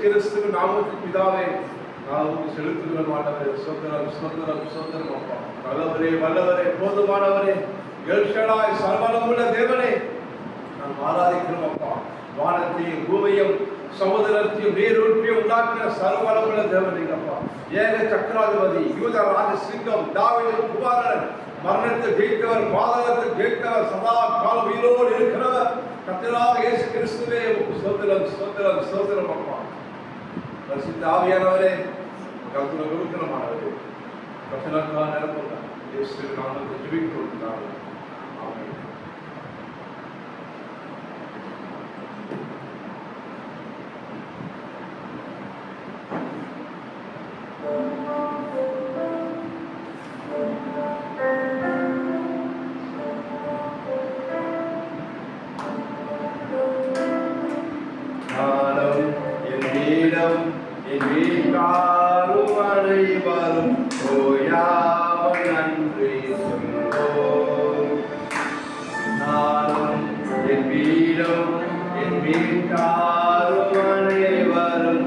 கிறிஸ்துவின் நாமத்தில் பிதாவே நாமுக்கு செலுத்துகிறோம். ஆண்டவரே ஸ்தோத்திரம் ஸ்தோத்திரம் ஸ்தோத்திரம். அப்பா நல்லவரே வல்லவரே போதுமானவரே எல் ஷடாய் சர்வவல்லமுள்ள தேவனே நாம் ஆராதிக்கிறோம். அப்பா வானத்தையும் பூமியையும் சமுதிரத்தையும் நீரூற்றியும் உண்டாக்கின சர்வவல்லமுள்ள தேவனே அப்பா ஏக சக்கராதிபதி யூத ராஜ சிங்கம் தாவீதின் குமாரன் மரணத்தை ஜெயித்தவர் பாதாளத்தை ஜெயித்தவர் சதா காலம் உயிரோடு இருக்கிறவர் கர்த்தராகிய இயேசு கிறிஸ்துவே ஸ்தோத்திரம் ஸ்தோத்திரம் ஸ்தோத்திரம். அப்பா பரிசுத்த ஆவியானவரே கர்த்தரை கொடுக்கிறமானவரே வசனத்தால் நிரப்புங்க. இயேசுவின் நாமத்தில் ஜெபிக்கிறோம். ஆமென். என் வீட்டாரும் அனைவரும் ஓயாமல் நன்றி சொல்வோம். நானும் என் வீடும் என் வீட்டாரும் அனைவரும்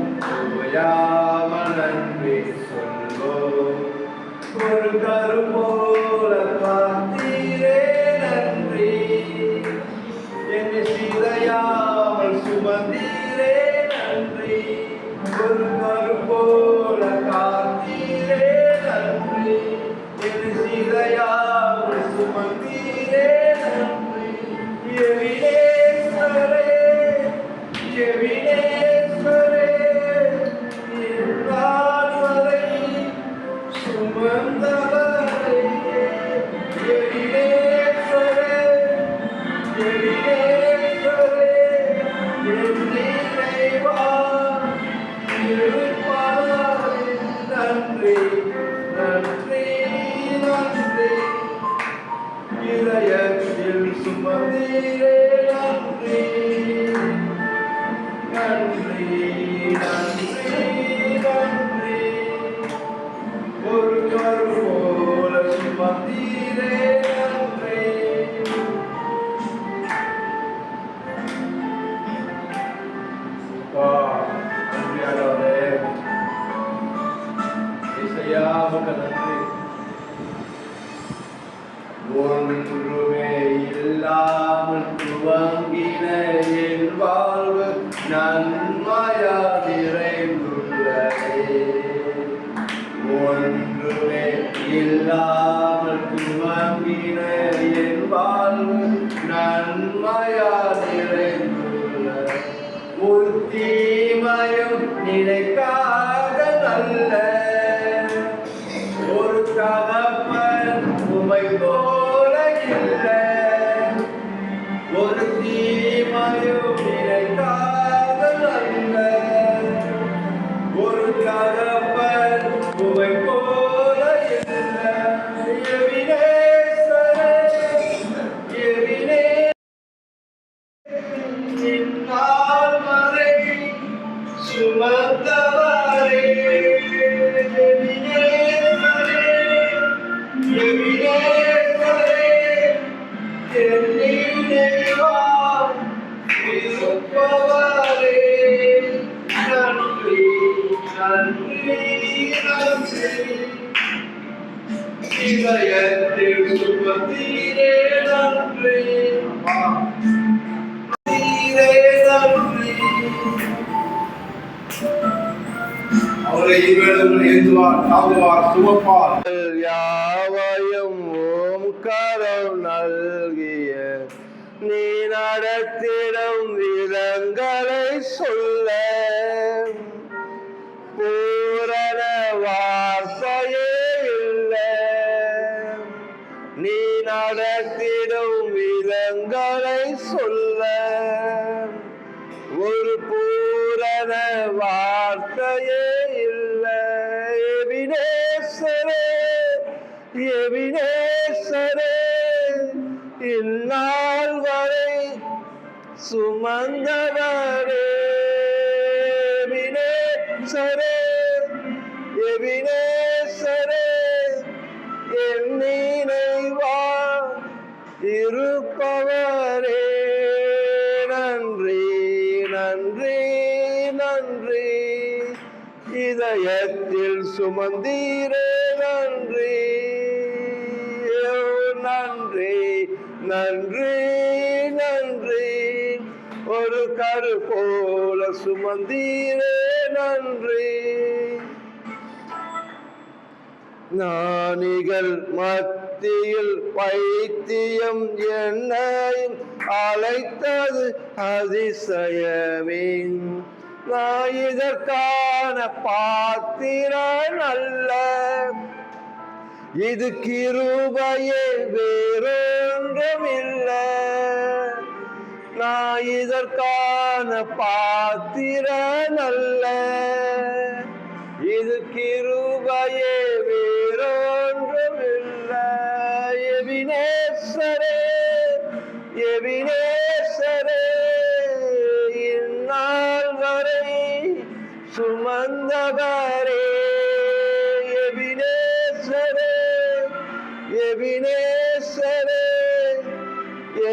ஓயாமல் நன்றி சொல்வோம். ஒரு கரும்போல காத்தீரே நன்றி, என்னை சிதையாமல் சுமந்தீரே நன்றி. ஒரு கரும்போல காத்தீரே நன்றி, என்னை சிதையாமல் சுமந்தீரே நன்றி. எவினேஸ்வரே எவினேஸ்வரே என்னான் வரை சுமந்தவரே. எவினேஸ்வரே எவினேஸ்வரே என் நினைவா இருப்பவரே நன்றி நன்றி நன்றி. இதயத்தில் சுமந்தீரே நன்றி நன்றி நன்றி நன்றி. ஒரு கரும்போல சுமந்தீரே நன்றி. நன்றியானவரே இசையா உமக்கு நன்றி. ஒன்றுமே இல்லாமல் துவங்கின என் வாழ்வு நன்மையா நிறைந்துள்ளதே. ஒன்றுமே இல்லாமல் துவங்கின என் வாழ்வு நன்மையா நிறைந்துள்ளதே. ஒரு தீமையும் நினைக்காத நல்ல ஒரு தகப்பன் உமை போல இல்லை. ஒரு தீமையும் நினைக்காத நல்ல ஒரு தகப்பன் உமை போல இல்லை. எவினேஸ்வரே எவினே இந்நாள் வரை சுமந்தவரே. எவினேஸ்வரே எவினேஸ்வரே என் நினைவா இருப்பவரே நன்றி நன்றி நன்றி. இதயத்தில் சுமந்தீரே நன்றி அவரை இவர்கள் ஏற்றுவார் தாங்குவார் சுமப்பார். யாவையும் ஓம் கரம் நல்கிய நீ நடத்திடும் விதங்களை சொல்ல பூரண வார்த்தையே இல்லை. நீ நடத்திடும் விதங்களை சொல்ல ஒரு பூரண வார்த்தையே இல்லை. எவினேஸ்வரே எவினேஸ்வரே இந்நாள் வரை சுமந்தவரே. எவினேஸ்வரே எவினேஸ்வரே என் நினைவா இருப்பவரே நன்றி நன்றி நன்றி. இதயத்தில் சுமந்தீரே நன்றி, நன்றி நன்றி நன்றி. ஒரு கரு போல சுமந்தீரே நன்றி. ஞானிகள் மத்தியில் பைத்தியம் என்னையும் அழைத்தது அதிசயமே. நான் இதற்கான பாத்திரன் அல்ல, இது கிருபையே வேறொன்றுமில்லை. நான் இதற்கான பாத்திரன் அல்ல, இது கிருபையே வேறொன்றுமில்லை. எபினேசரே எபினேசரே, இந்நாள் வரை சுமந்தவரே. எபினேசரே எபினேசரே,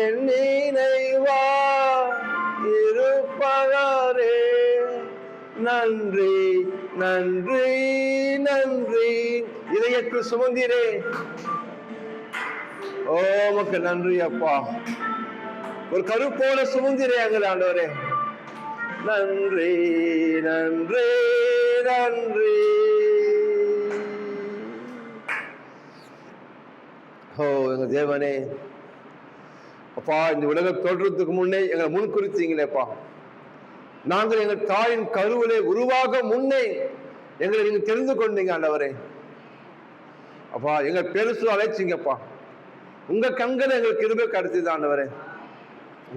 என் நினைவா இருப்பவரே. நன்றி நன்றி நன்றி. இதயத்தில் சுமந்தீரே, ஓ உமக்கு நன்றி அப்பா. ஒரு கருப்போல சுமந்தீரே எங்கள் ஆண்டவரே. நன்றி நன்றி நன்றி. ஓ எங்க தேவனே அப்பா, இந்த உலக தோற்றத்துக்கு முன்னே எங்களை முன் குறித்தீங்களேப்பா. நாங்கள் எங்கள் தாயின் கருவிலே உருவாக முன்னே எங்களை நீங்க தெரிந்து கொண்டீங்க ஆண்டவரே. அப்பா எங்க பெருசு அழைச்சிங்கப்பா. உங்க கண்களை எங்களுக்கு கிருபை கிடைச்சது ஆண்டவரே.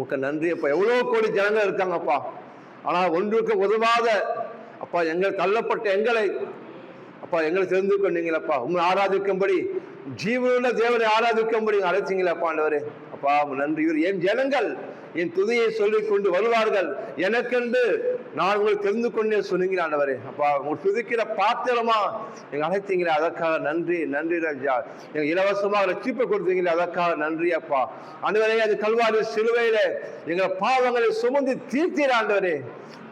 உங்க நன்றி அப்பா. எவ்வளவு கோடி ஜனங்கள் இருக்காங்கப்பா, ஆனா ஒன்றுக்கு உதவாத அப்பா எங்கள் தள்ளப்பட்ட எங்களை அப்பா எங்களை தெரிந்து கொண்டீங்களப்பா. உங்களை ஆராதிக்கும்படி, ஜீவனுள்ள தேவனை ஆராதிக்கும்படி அழைச்சிங்களப்பா ஆண்டவரே. அப்பா நன்றி. என் ஜனங்கள் என் துதியை சொல்லிக் கொண்டு வருவார்கள், எனக்கென்று நான் உங்களை தெரிந்து கொண்டே சொன்னீங்க ஆண்டவரே. அப்பா உங்க துதிக்கிற பாத்திரமா எங்க அழைத்தீங்களே, அதற்காக நன்றி. நன்றி ராஜா. எங்க இலவசமாக ரட்சிப்பை கொடுத்தீங்களே, அதற்காக நன்றி அப்பா ஆண்டவரே. அது கல்வாரி சிலுவையில எங்களை பாவங்களை சுமந்து தீர்த்தீர ஆண்டவரே.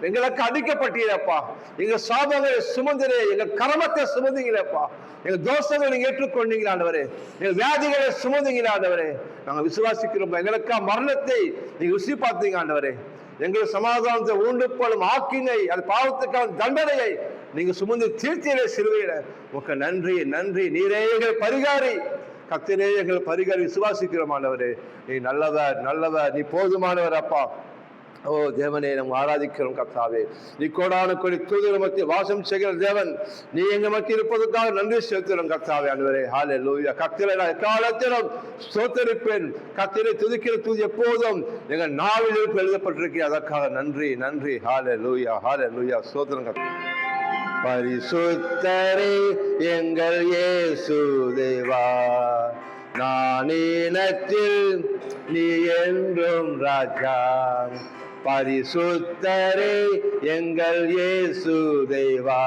எங்களுக்கு அடிக்கப்பட்டீரப்பா, எங்க சாபங்களை சுமந்திரே, எங்க கரமத்தை சுமந்தீங்களேப்பா. எங்க தோஷங்களை நீங்க ஏற்றுக்கொண்டீங்களா ஆண்டவரே. எங்க வியாதிகளை சுமந்தீங்களா ஆண்டவரே. நாங்க விசுவாசிக்கிறோம். எங்களுக்கா மரணத்தை நீங்க ருசி பார்த்தீங்க ஆண்டவரே. எங்களுக்கு சமாதானத்தை உண்டுப்படும் ஆக்கினை, அது பாவத்துக்கான தண்டனையை நீங்க சுமந்து தீர்த்தீரே சிலுவையில. உங்க நன்றி நன்றி. நீரே எங்கள் பரிகாரி, கர்த்தரே எங்கள் பரிகாரி. விசுவாசிக்கிறோம் ஆண்டவரே. நீ நல்லவர் நல்லவர், நீ போதுமானவர் அப்பா. ஓ தேவனே, நம்ம ஆராதிக்கிறோம் கர்த்தாவே. நீ கோடான கோடி தூதர் மத்தியில் வாசம் செய்கிற தேவன், நீ எங்க மத்தியில் இருப்பதற்காக நன்றி செலுத்துகிறோம் கர்த்தாவே ஆண்டவரே. ஹல்லேலூயா. கர்த்தரை நான் எக்காலத்திலும் ஸ்தோத்திரிப்பேன். கர்த்தரை துதிக்கிற தூதி எப்போதும் எங்க நாவில் எழுதப்பட்டிருக்கிறது, அதற்காக நன்றி நன்றி. ஹல்லேலூயா ஹல்லேலூயா. ஸ்தோத்திரம் கர்த்தாவே. பரிசுத்தரே எங்கள் இயேசு தேவா, நான் இனத்தில் நீ என்றும் ராஜா. பரிசுத்தரே எங்கள் இயேசு தேவா,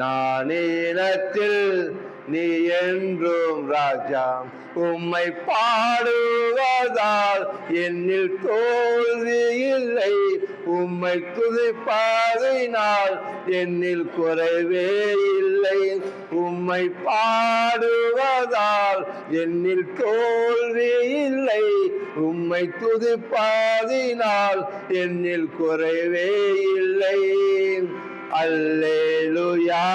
நான் இனத்தில் நீ என்றும் ராஜா. உம்மை பாடுவதால் என்னில் தோல்வி இல்லை, உம்மை துதிப்பதினால் என்னில் குறைவே இல்லை. உம்மை பாடுவதால் என்னில் தோல்வி இல்லை, உம்மை துதிப்பதினால் என்னில் குறைவே இல்லை. அல்லேலூயா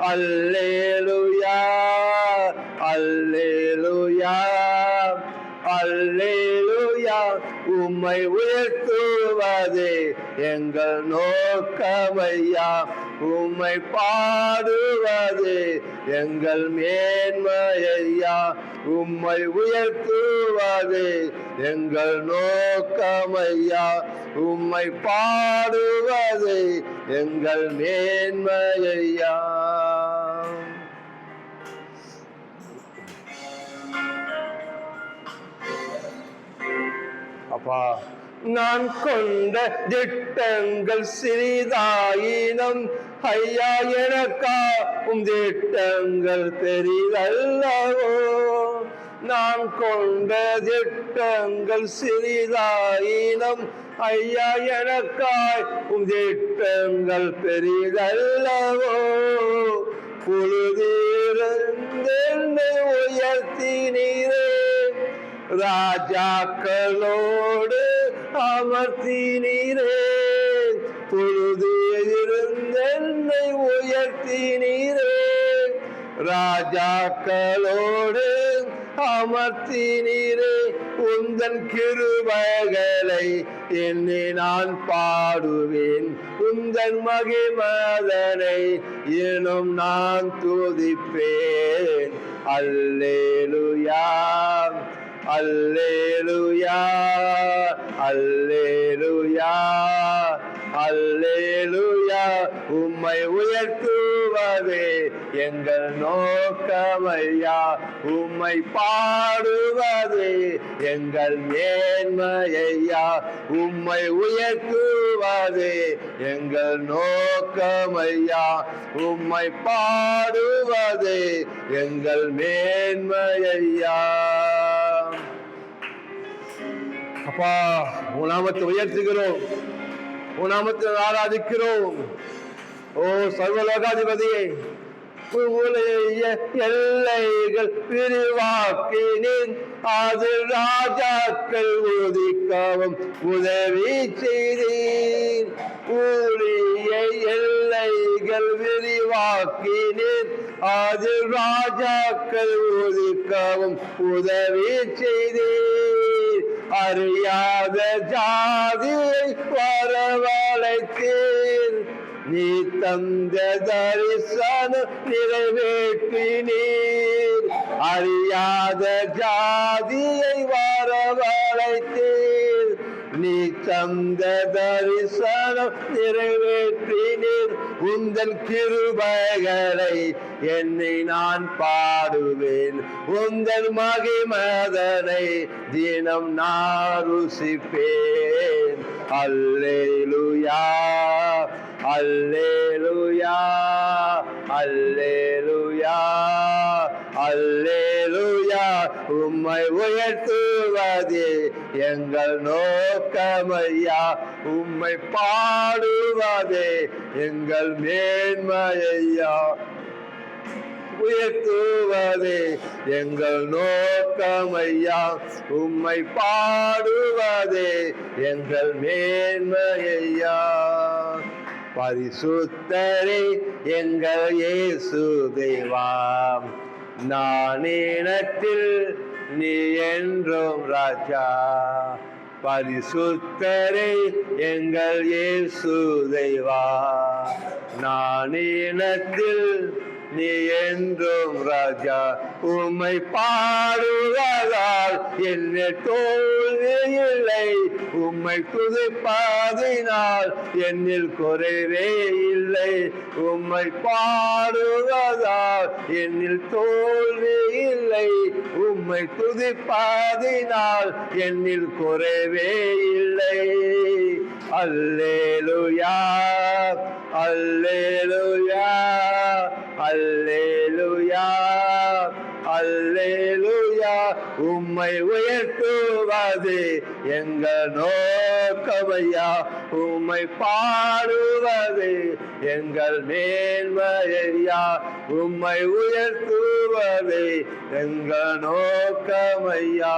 அல்லேலூயா அல்லேலூயா அல்லேலூயா. உம்மை உயர்த்துவதே எங்கள் நோக்கமையா, உம்மை பாடுவதே எங்கள் மேன்மையா. உம்மை உயர்த்துவதே எங்கள் நோக்கமையா, உம்மை பாடுவதே எங்கள் மேன்மையா. அப்பா நான் கொண்ட திட்டங்கள் சிறிதாயினும் ஐயா எனக்கா உம் திட்டங்கள் பெரிதல்லவோ. நான் கொண்ட திட்டங்கள் சிறிதாயினும் ஐயா எனக்காய் திட்டங்கள் பெரிதல்லவோ. புழுதிருந்தென்னை உயர்த்தினீரே, ராஜாக்களோடு அமர்த்தினீரே. புழுதியிருந்தென்னை உயர்த்தினீரே, ராஜாக்களோடு அமர்த்தினீரே. உந்தன் கிருபைகளை என்னை நான் பாடுவேன், உந்தன் மகிமதனை இன்னும் நான் துதிப்பேன். அல்லேலூயா அல்லேலூயா அல்லேலூயா அல்லேலூயா. உம்மை உயர்த்துவதே எங்கள் நோக்கமையா, உம்மை பாடுவதே எங்கள் மேன்மையா. உம்மை உயர்த்துவதே எங்கள் நோக்கமையா, உம்மை பாடுவதே எங்கள் மேன்மையா. அப்பா, உன் நாமத்தை உயர்த்துகிறோம், உன் நாமத்தை ஆராதிக்கிறோம். ஓ சர்வலோகாதிபதியே, எல்லைகள் விரிவாக்கினேன், அது ராஜாக்கள் உதிக்கவும் உதவி செய்தீர். ஊழிய எல்லைகள் விரிவாக்கினேன், அது ராஜாக்கள் உதிக்கவும் உதவி செய்தீர். அறியாத ஜாதியை வரவழைத்தீர், நீ தந்த தரிசனம் நிறைவேற்றினீர். அறியாத ஜாதியை வரவழைத்தீர், நீ தந்த தரிசனம் நிறைவேற்றினீர். உந்தன் கிருபைகளை என்னை நான் பாடுவேன், உந்தன் மகிமதனை தினம் நான் ருசிப்பேன். அல்லேலூயா அல்லேலூயா அல்லேலூயா அல்லேலூயா. உம்மை உயர்த்துவதே எங்கள் நோக்கமையா, உம்மை பாடுவதே எங்கள் மேன்மையா. உயர்த்துவதே எங்கள் நோக்கமையா, உம்மை பாடுவதே எங்கள் மேன்மையா. பரிசுத்தரே எங்கள் இயேசு தேவாம், நான் இனத்தில் நீ என்றும் ராஜா. பரிசுத்தரே எங்கள் இயேசு தேவா, நான் இனத்தில் நீ என்றும் ராஜா. உம்மை பாடுவதால் என்ன தோல்வி இல்லை, உம்மை துதிப்பதினால் என்னில் குறைவே இல்லை. உம்மை பாடுவதால் என்னில் தோல்வி இல்லை, உம்மை துதிப்பதினால் என்னில் குறைவே இல்லை. அல்லேலூயா அல்லேலூயா அல்லேலூயா அல்லேலூயா. உம்மை உயர்த்துவது எங்கள் நோக்கமையா, உம்மை பாடுவது எங்கள் மேன்மையா. உம்மை உயர்த்துவது எங்கள் நோக்கமையா,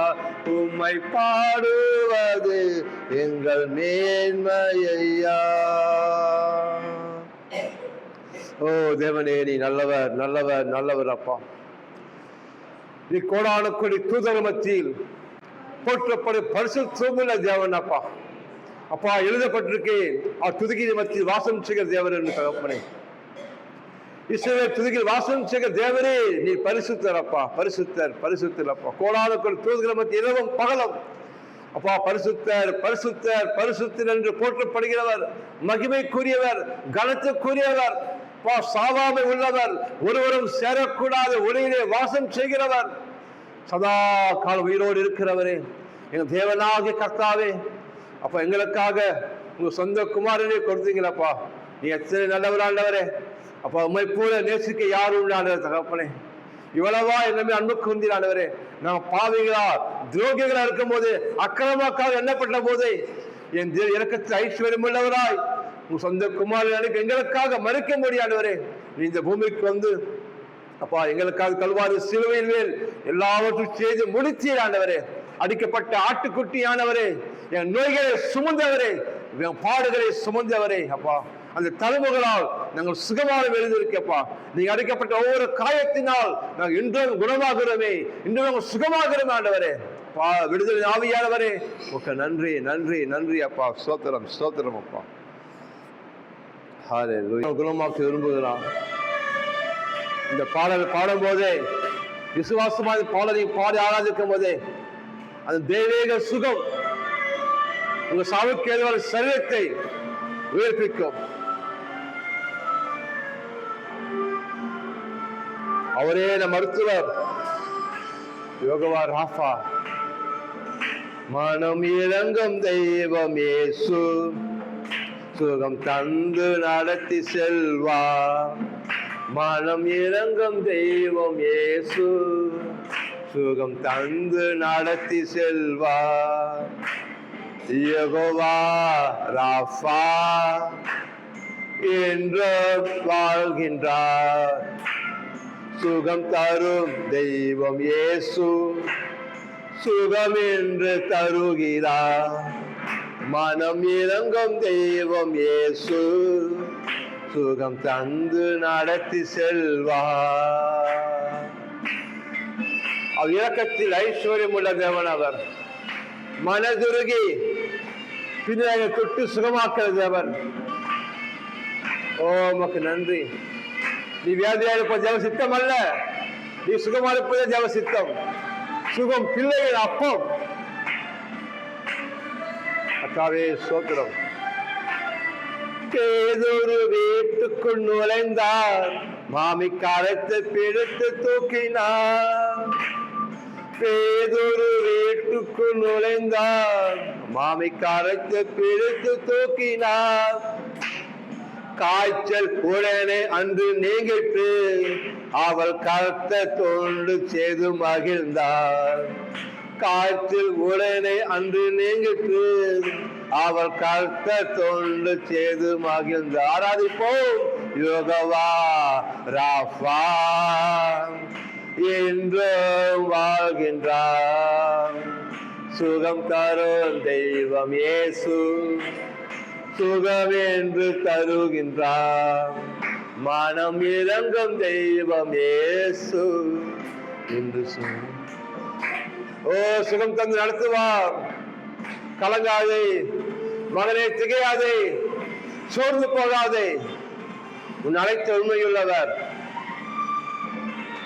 உம்மை பாடுவது எங்கள் மேன்மையா. ஓ தேவனே, நீ நல்லவர் நல்லவர் நல்லவர் அப்பா. நீ கோடான கொடி தூதர் மத்தியில் போற்றப்படும் பரிசுத்தமுள்ள தேவன் அப்பா. அப்பா, எழுதப்பட்டிருக்கேன் துதிக்கிற மத்தியில் வாசம் செய்கிற தேவர் என்று தகப்பனே. இஸ்ரவேல் துதிக்கில் வாசம் செய்கிற தேவரே, நீ பரிசுத்தர் அப்பா, பரிசுத்தர் பரிசுத்தர் அப்பா. கோடான கொடி தூதர் மத்தியில் இரவும் பகலும் அப்பா பரிசுத்தர் பரிசுத்தர் பரிசுத்தர் என்று போற்றப்படுகிறவர், மகிமைக்குரியவர், கனத்துக்குரியவர், சாவாமை உள்ளவர், ஒருவரும் சேரக்கூடாத ஒளியிலே வாசம் செய்கிறவர், சதா காலம் உயிரோடு இருக்கிறவரே, எங்கள் தேவனாகிய கர்த்தாவே. அப்ப எங்களுக்காக உங்க சொந்த குமாரனே கொடுத்தீங்களப்பா. நீ எத்தனை நல்லவர் ஆண்டவரே. அப்பா, உம்மை போல நேசிக்க யாரும் இல்லாத தகப்பனே. இவ்வளவா என்னமே அன்பு கூர்ந்தீர் ஆண்டவரே. நாம் பாவிகளா துரோகிகளா இருக்கும் போது, அக்கிரமக்காக எண்ணப்பட்ட போது என் இறக்கத்தில் ஐஸ்வர்யம் உள்ளவராய் உன் சொந்த குமாரன் எங்களுக்காக மறுக்க முடியாதவரே, நீ இந்த பூமிக்கு வந்து அப்பா எங்களுக்காக கல்வாரி சிலுவையில் மேல் எல்லாவற்றையும் செய்து முடித்தீர் ஆண்டவரே. அடிக்கப்பட்ட ஆட்டுக்குட்டியானவரே, என் நோய்களை சுமந்தவரே, என் பாடுகளை சுமந்தவரே, அப்பா அந்த தழும்புகளால் நாங்கள் சுகமாக எழுதியிருக்கப்பா. நீங்க அடிக்கப்பட்ட ஒவ்வொரு காயத்தினால் நாங்கள் இன்றும் குணமாகிறோமே, இன்றும் சுகமாகிறோமே ஆண்டவரே. விடுதலை ஆவியானவரே, ஓகே, நன்றி நன்றி நன்றி அப்பா. ஸ்தோத்திரம் ஸ்தோத்திரம் அப்பா. குணமாக்க விரும்புகிறான். இந்த பாடல் பாடும் போதே, விசுவாசமான பாடலை பாடி ஆராதிக்கும் போதே அந்த தெய்வீக சுகம் உங்க சாவுக்கு ஏதுவான சரீரத்தை உயிர்ப்பிக்கும். அவரே நம் மருத்துவர், யோகவா ராஃபா. மனம் இறங்கும் தெய்வம் இயேசு, சுகம் தந்து நடத்தி செல்வா. மனம் இறங்கும் தெய்வம் இயேசு, சுகம் தந்து நடத்தி செல்வா. யெகோவா ராஃபா என்று வாழ்கின்றார். சுகம் தரும் தெய்வம் இயேசு, சுகம் என்று தருகிறார். மனம் இறங்கும் தெய்வம் இயேசு, சுகம் தந்து நடத்தி செல்வார். அவர் இரக்கத்தில் ஐஸ்வர்யம் உள்ள தேவன். அவர் மனதுருகி பின்னாக தொட்டு சுகமாக்குற தேவன். ஓ உமக்கு நன்றி. நீ வியாதியா இருப்பது தேவ சித்தம் அல்ல, நீ சுகமா இருப்பதே தேவ சித்தம். சுகம் பிள்ளைகள் அப்பம். அக்காவே சோத்திரம். ஏதொரு வீட்டுக்குள் நுழைந்தார், மாமி கரத்தை பிடித்து தூக்கினார். ஏதொரு வீட்டுக்குள் நுழைந்தார், மாமி கரத்தை பிடித்து தூக்கினார். காய்ச்சல் உடனே அன்று நீங்கிட்டு அவள் கரத்தை தொண்டு செய்து மகிழ்ந்தார். காய்ச்சல் உடனே அன்று நீங்கிட்டு அவள் கர்த்த தொண்டு செய்து மகிழ்ந்தார். ஆராதிப்போம். யோகவா ராஃபா என்று வாழ்கின்றார். சுகம் தரும் தெய்வம் இயேசு, சுகம் என்று தருகின்றார். மனம் இறங்கும் தெய்வம் இயேசு என்று ஓ சுகம் தந்து நடத்துவார். கலங்காதே மகனே, திகையாதே, சோர்ந்து போகாதே. உன் அழைத்த உண்மையுள்ளவர்.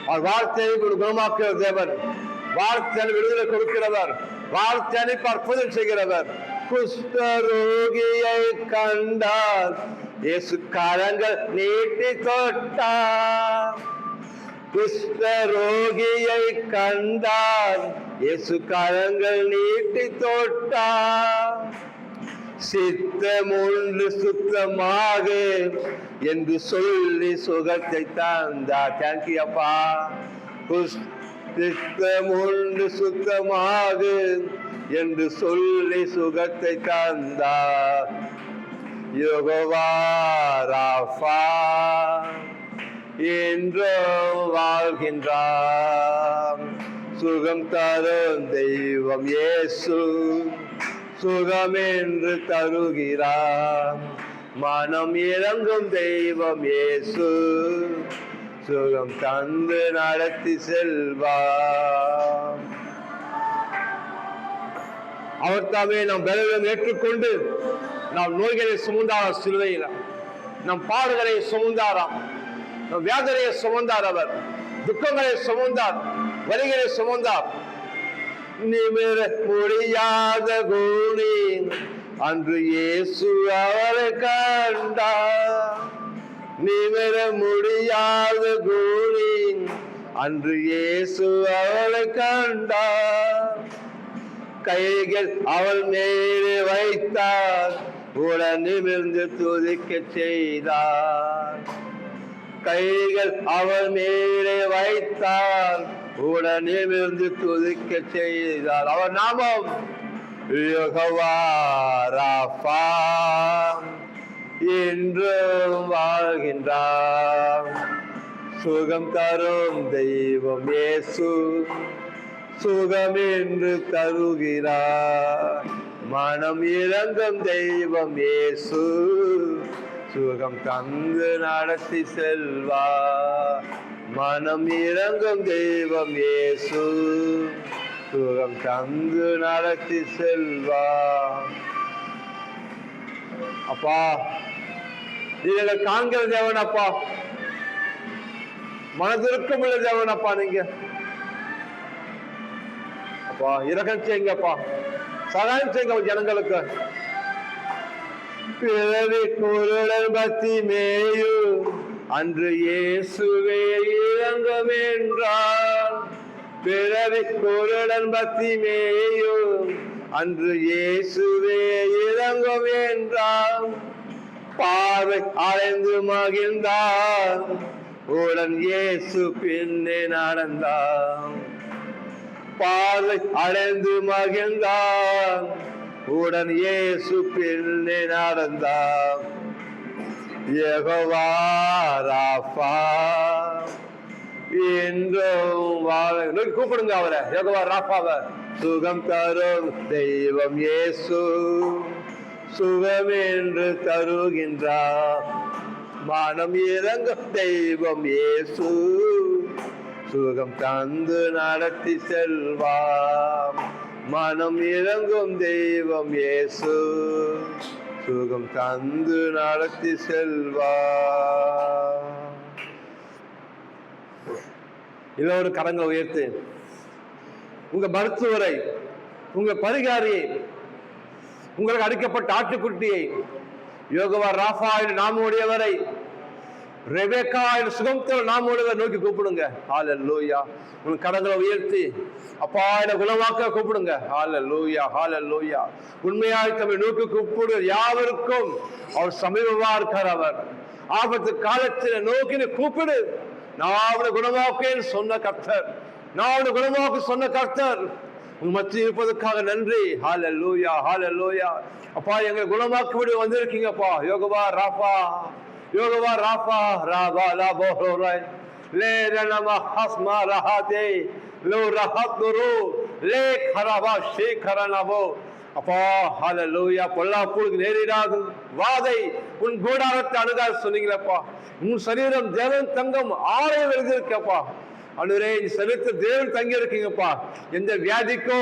அவர் வார்த்தையை குணமாக்குகிற தேவன், வார்த்தை விடுதலை கொடுக்கிறவர், வார்த்தை அனுப்பி அற்புதம் செய்கிறவர். குஷ்டரோகியை கண்டார், இயேசு கரங்கள் நீட்டி தொட்டார். குஷ்டரோகியை கண்டார், இயேசு கரங்கள் நீட்டி தொட்டார். சித்தமுண்டு சுத்தமாக என்று சொல்லி சுகத்தை தந்தார். தேங்க்யூ அப்பா. சித்தமுண்டு சுத்தமாக என்று சொல்லி சுகத்தை தந்தார். யெகோவா ராஃபா என்று வாழ்கின்றார். சுகம் தரும் தெய்வம் இயேசு, சுகம் என்று தருகிறார். மனம் இறங்கும் தெய்வம் இயேசு, சுகம் தந்து நடத்தி செல்வார். அவர் தாமே நம் பலவீனம் ஏற்றுக்கொண்டு நாம் நோய்களை சுமந்தார். சிலுவையில் நம் பாடுகளை சுமந்தாராம், நம் வியாதியை சுமந்தார். அவர் துக்கங்களை சுமந்தார், வலிகளை சுமந்தார். நிமிர முடியாத கூனி அன்று இயேசு அவரை கண்டார். நிமிர முடியாத கூனி அன்று இயேசு அவளை கண்டார். கைகள் அவள் மேலே வைத்தார், உடன் நிமிர்ந்து துதிக்க செய்தார். கைகள் அவர் மேலே வைத்தார், உடனிருந்து துதிக்க செய்தார். அவர் நாமம் யெகோவா ராஃபா, என்றும் வாழ்கின்றார். சுகம் தரும் தெய்வம் இயேசு, சுகம் என்று தருகிறார். மனம் இறங்கும் தெய்வம் இயேசு, சுகம் தந்து நடத்தி செல்வார். மனம் இறங்கும் தெய்வம் இயேசு, சுகம் தந்து நடத்தி செல்வார். அப்பா, நீங்க காண்கிற தேவன் அப்பா, மனதிற்கும் உள்ள தேவன் அப்பா. நீங்க அப்பா இரக்கம் செய்யுங்கப்பா, சகாயம் செய்யுங்க ஜனங்களுக்கு. பிறவி குருடன் பக்தி மேயும் அன்று இயேசுவே இறங்கும் என்றார். பிறவி குருடன் பக்தி மேயும் அன்று இயேசுவே இறங்கும் என்றார். பார்வை அடைந்து மகிழ்ந்தார், உடன் இயேசு பின்னே நடந்தார். பார்வை அடைந்து மகிழ்ந்தார், உடன் இயேசு பின்னே நடந்தார். யெகோவா ராஃபா, என்றும் நோக்கி கூப்பிடுங்க அவரை, யெகோவா ராஃபாவை. சுகம் தரும் தெய்வம் இயேசு, சுகம் என்று தருகின்றார். மனம் இறங்கும் தெய்வம் இயேசு, சுகம் தந்து நடத்தி செல்வார். மனம் இறங்கும் தெய்வம் இயேசு, சுகம் தந்து நடத்தி செல்வார். எல்லோரு கரங்களை உயர்த்து. உங்க மருத்துவரை, உங்க பரிகாரியை, உங்களுக்கு அடிக்கப்பட்ட ஆட்டுக்குட்டியை, யெகோவா ராஃபா என்று நாமுடையவரை, ரெபெக்கா என்று சுகம்தர் நாமுடையவர் நோக்கி கூப்பிடுங்க. ஹல்லேலூயா. உங்க கரங்களை உயர்த்தி அப்பா என குணமாக்க கூப்பிடுங்க. ஹல்லேலூயா, ஹல்லேலூயா. உண்மையாய் தம்மை நோக்கி கூப்பிடு யாவருக்கும் அவர் சமீபமா இருக்கார். அவர் ஆபத்து காலத்தில் நோக்கி கூப்பிடு. நான் அவனை குணமாக்கேன்னு சொன்ன கர்த்தர், நான் அவனை குணமாக்க சொன்ன கர்த்தர் உங்க மத்தியில் இருப்பதற்காக நன்றி. ஹல்லேலூயா, ஹல்லேலூயா. அப்பா எங்களை குணமாக்கபடி வந்திருக்கீங்கப்பா. யெகோவா ராஃபா, யெகோவா ராஃபா, ராபா லாபோரை லே ரனமா ஹஸ்மா ரஹாதே லோ ரஹத்ரு லே கரபா ஷேகரனபோ. அப்பா ஹல்லேலூயா. பொல்லாப்புக்கு நேரிடாது வாதை உன் கூடாரத்தை அணுகாது சொன்னீங்களப்பா. உன் சரீரம் தேவன் தங்கம் ஆலயம் எழுதியிருக்கப்பா. அன்றுவரே இந்த சரீரத்தில் தேவன் தங்கி இருக்கீங்கப்பா. எந்த வியாதிக்கோ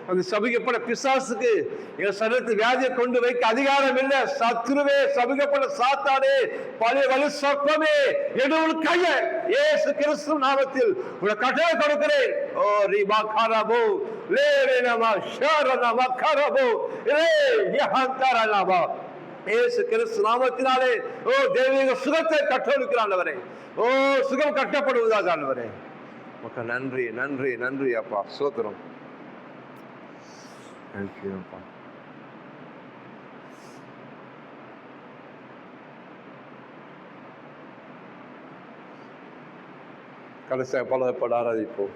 அந்த சபிக்கப்பட்ட பிசாசுக்கு எங்க சரீரத்தில் வியாதியை கொண்டு வைக்க அதிகாரம் இல்லை. சத்ருவே, சபிக்கப்பட்ட சாத்தானே, பழைய வலு சொற்பமே, எடுவல் கைய இயேசு கிறிஸ்து நாமத்தில் உங்களை கட்டளை கொடுக்கிறேன். ஓ ரிபா கரபோ லே ரேனமா ஷரனமா கரபோ ரே யஹந்தரனமா. இயேசு கிறிஸ்து நாமத்தினாலே ஓ தேவீக சுகத்தை கட்டளிக்கிறாண்டவரே. ஓ சுகம் கட்டப்படுவதாக ஆண்டவரே. மக்கள் நன்றி, நன்றி, நன்றி அப்பா. ஸ்தோத்திரம். நன்றி அப்பா. கடைசியாக பலப்பட ஆராதிப்போம்.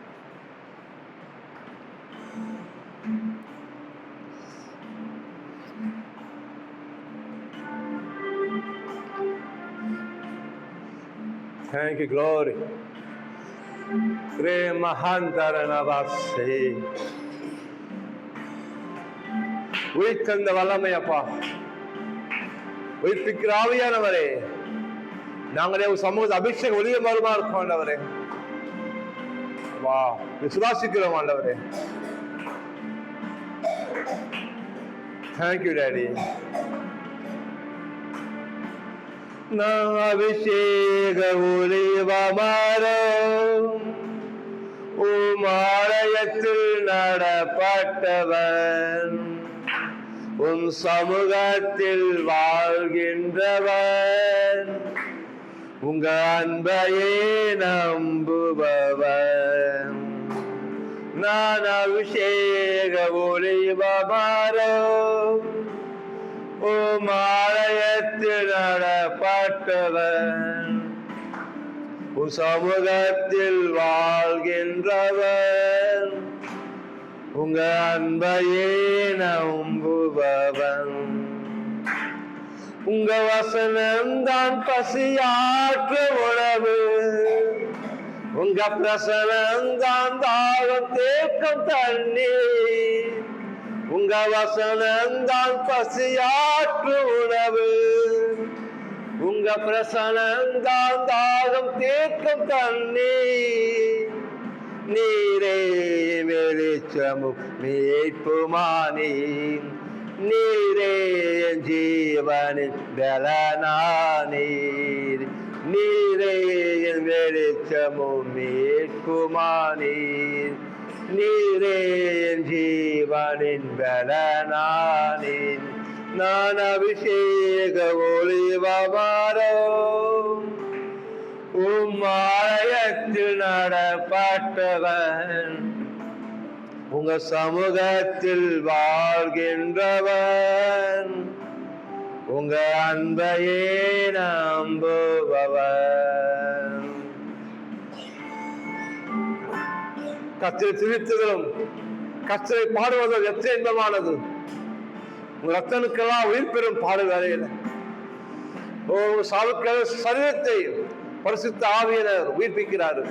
Thank you, glory. உயிர்த்தந்த வல்லமை அப்பா, உயிர்ப்பிக்கிற ஆவியானவரே, நாங்களே ஒரு சமூக அபிஷேகம் ஒளிய மருமா இருக்கோம் ஆண்டவரே. வா விசுவாசிக்கிறோம் ஆண்டவரே. Thank you, Daddy. நான் அபிஷேக ஒளிவமரம் உம் ஆலயத்தில் நடப்பட்டவன், உம் சமூகத்தில் வாழ்கின்றவன், உங்க அன்பையே நம்புபவன். நான் அபிஷேக ஒளிவமரம் உம் ஆலயத்தில் நடப்பட்டவன், உன் சமூகத்தில் வாழ்கின்றவன், உங்க அன்பையே நம்புபவன். உங்க வசனம் தான் பசியாற்ற உணவு, உங்க பிரசனம் தான் தாகம் தேக்கம் தண்ணீர். உங்க வசனம் தான் பசியாற்ற உணவு, உங்க பிரசனம் தான் தாகம் தேக்கம் தண்ணீர். நீரே வெளிச்சமும் மீட்புமானீர், நீரே என் ஜீவனின் பலனானீர். நீரே என் வெளிச்சமும் மீட்புமானீர், நீரே என் ஜீவனின் பலனானீர். நான் அபிஷேக ஒளிவமரம், உம் ஆலயத்தில் நடப்பட்டவன், உங்க சமூகத்தில் வாழ்கின்றவன், உங்க அன்பையே நம்புபவன். கர்த்தரை துதித்ததும் கர்த்தரை பாடுவதும் எத்தனை இன்பமானது. உங்க ரத்தனுக்கெல்லாம் உயிர் பெறும் பாடு வேலையில சாவுக்கிற சரீரத்தை பரிசுத்த ஆவியினர் உயிர்ப்பிக்கிறாரு.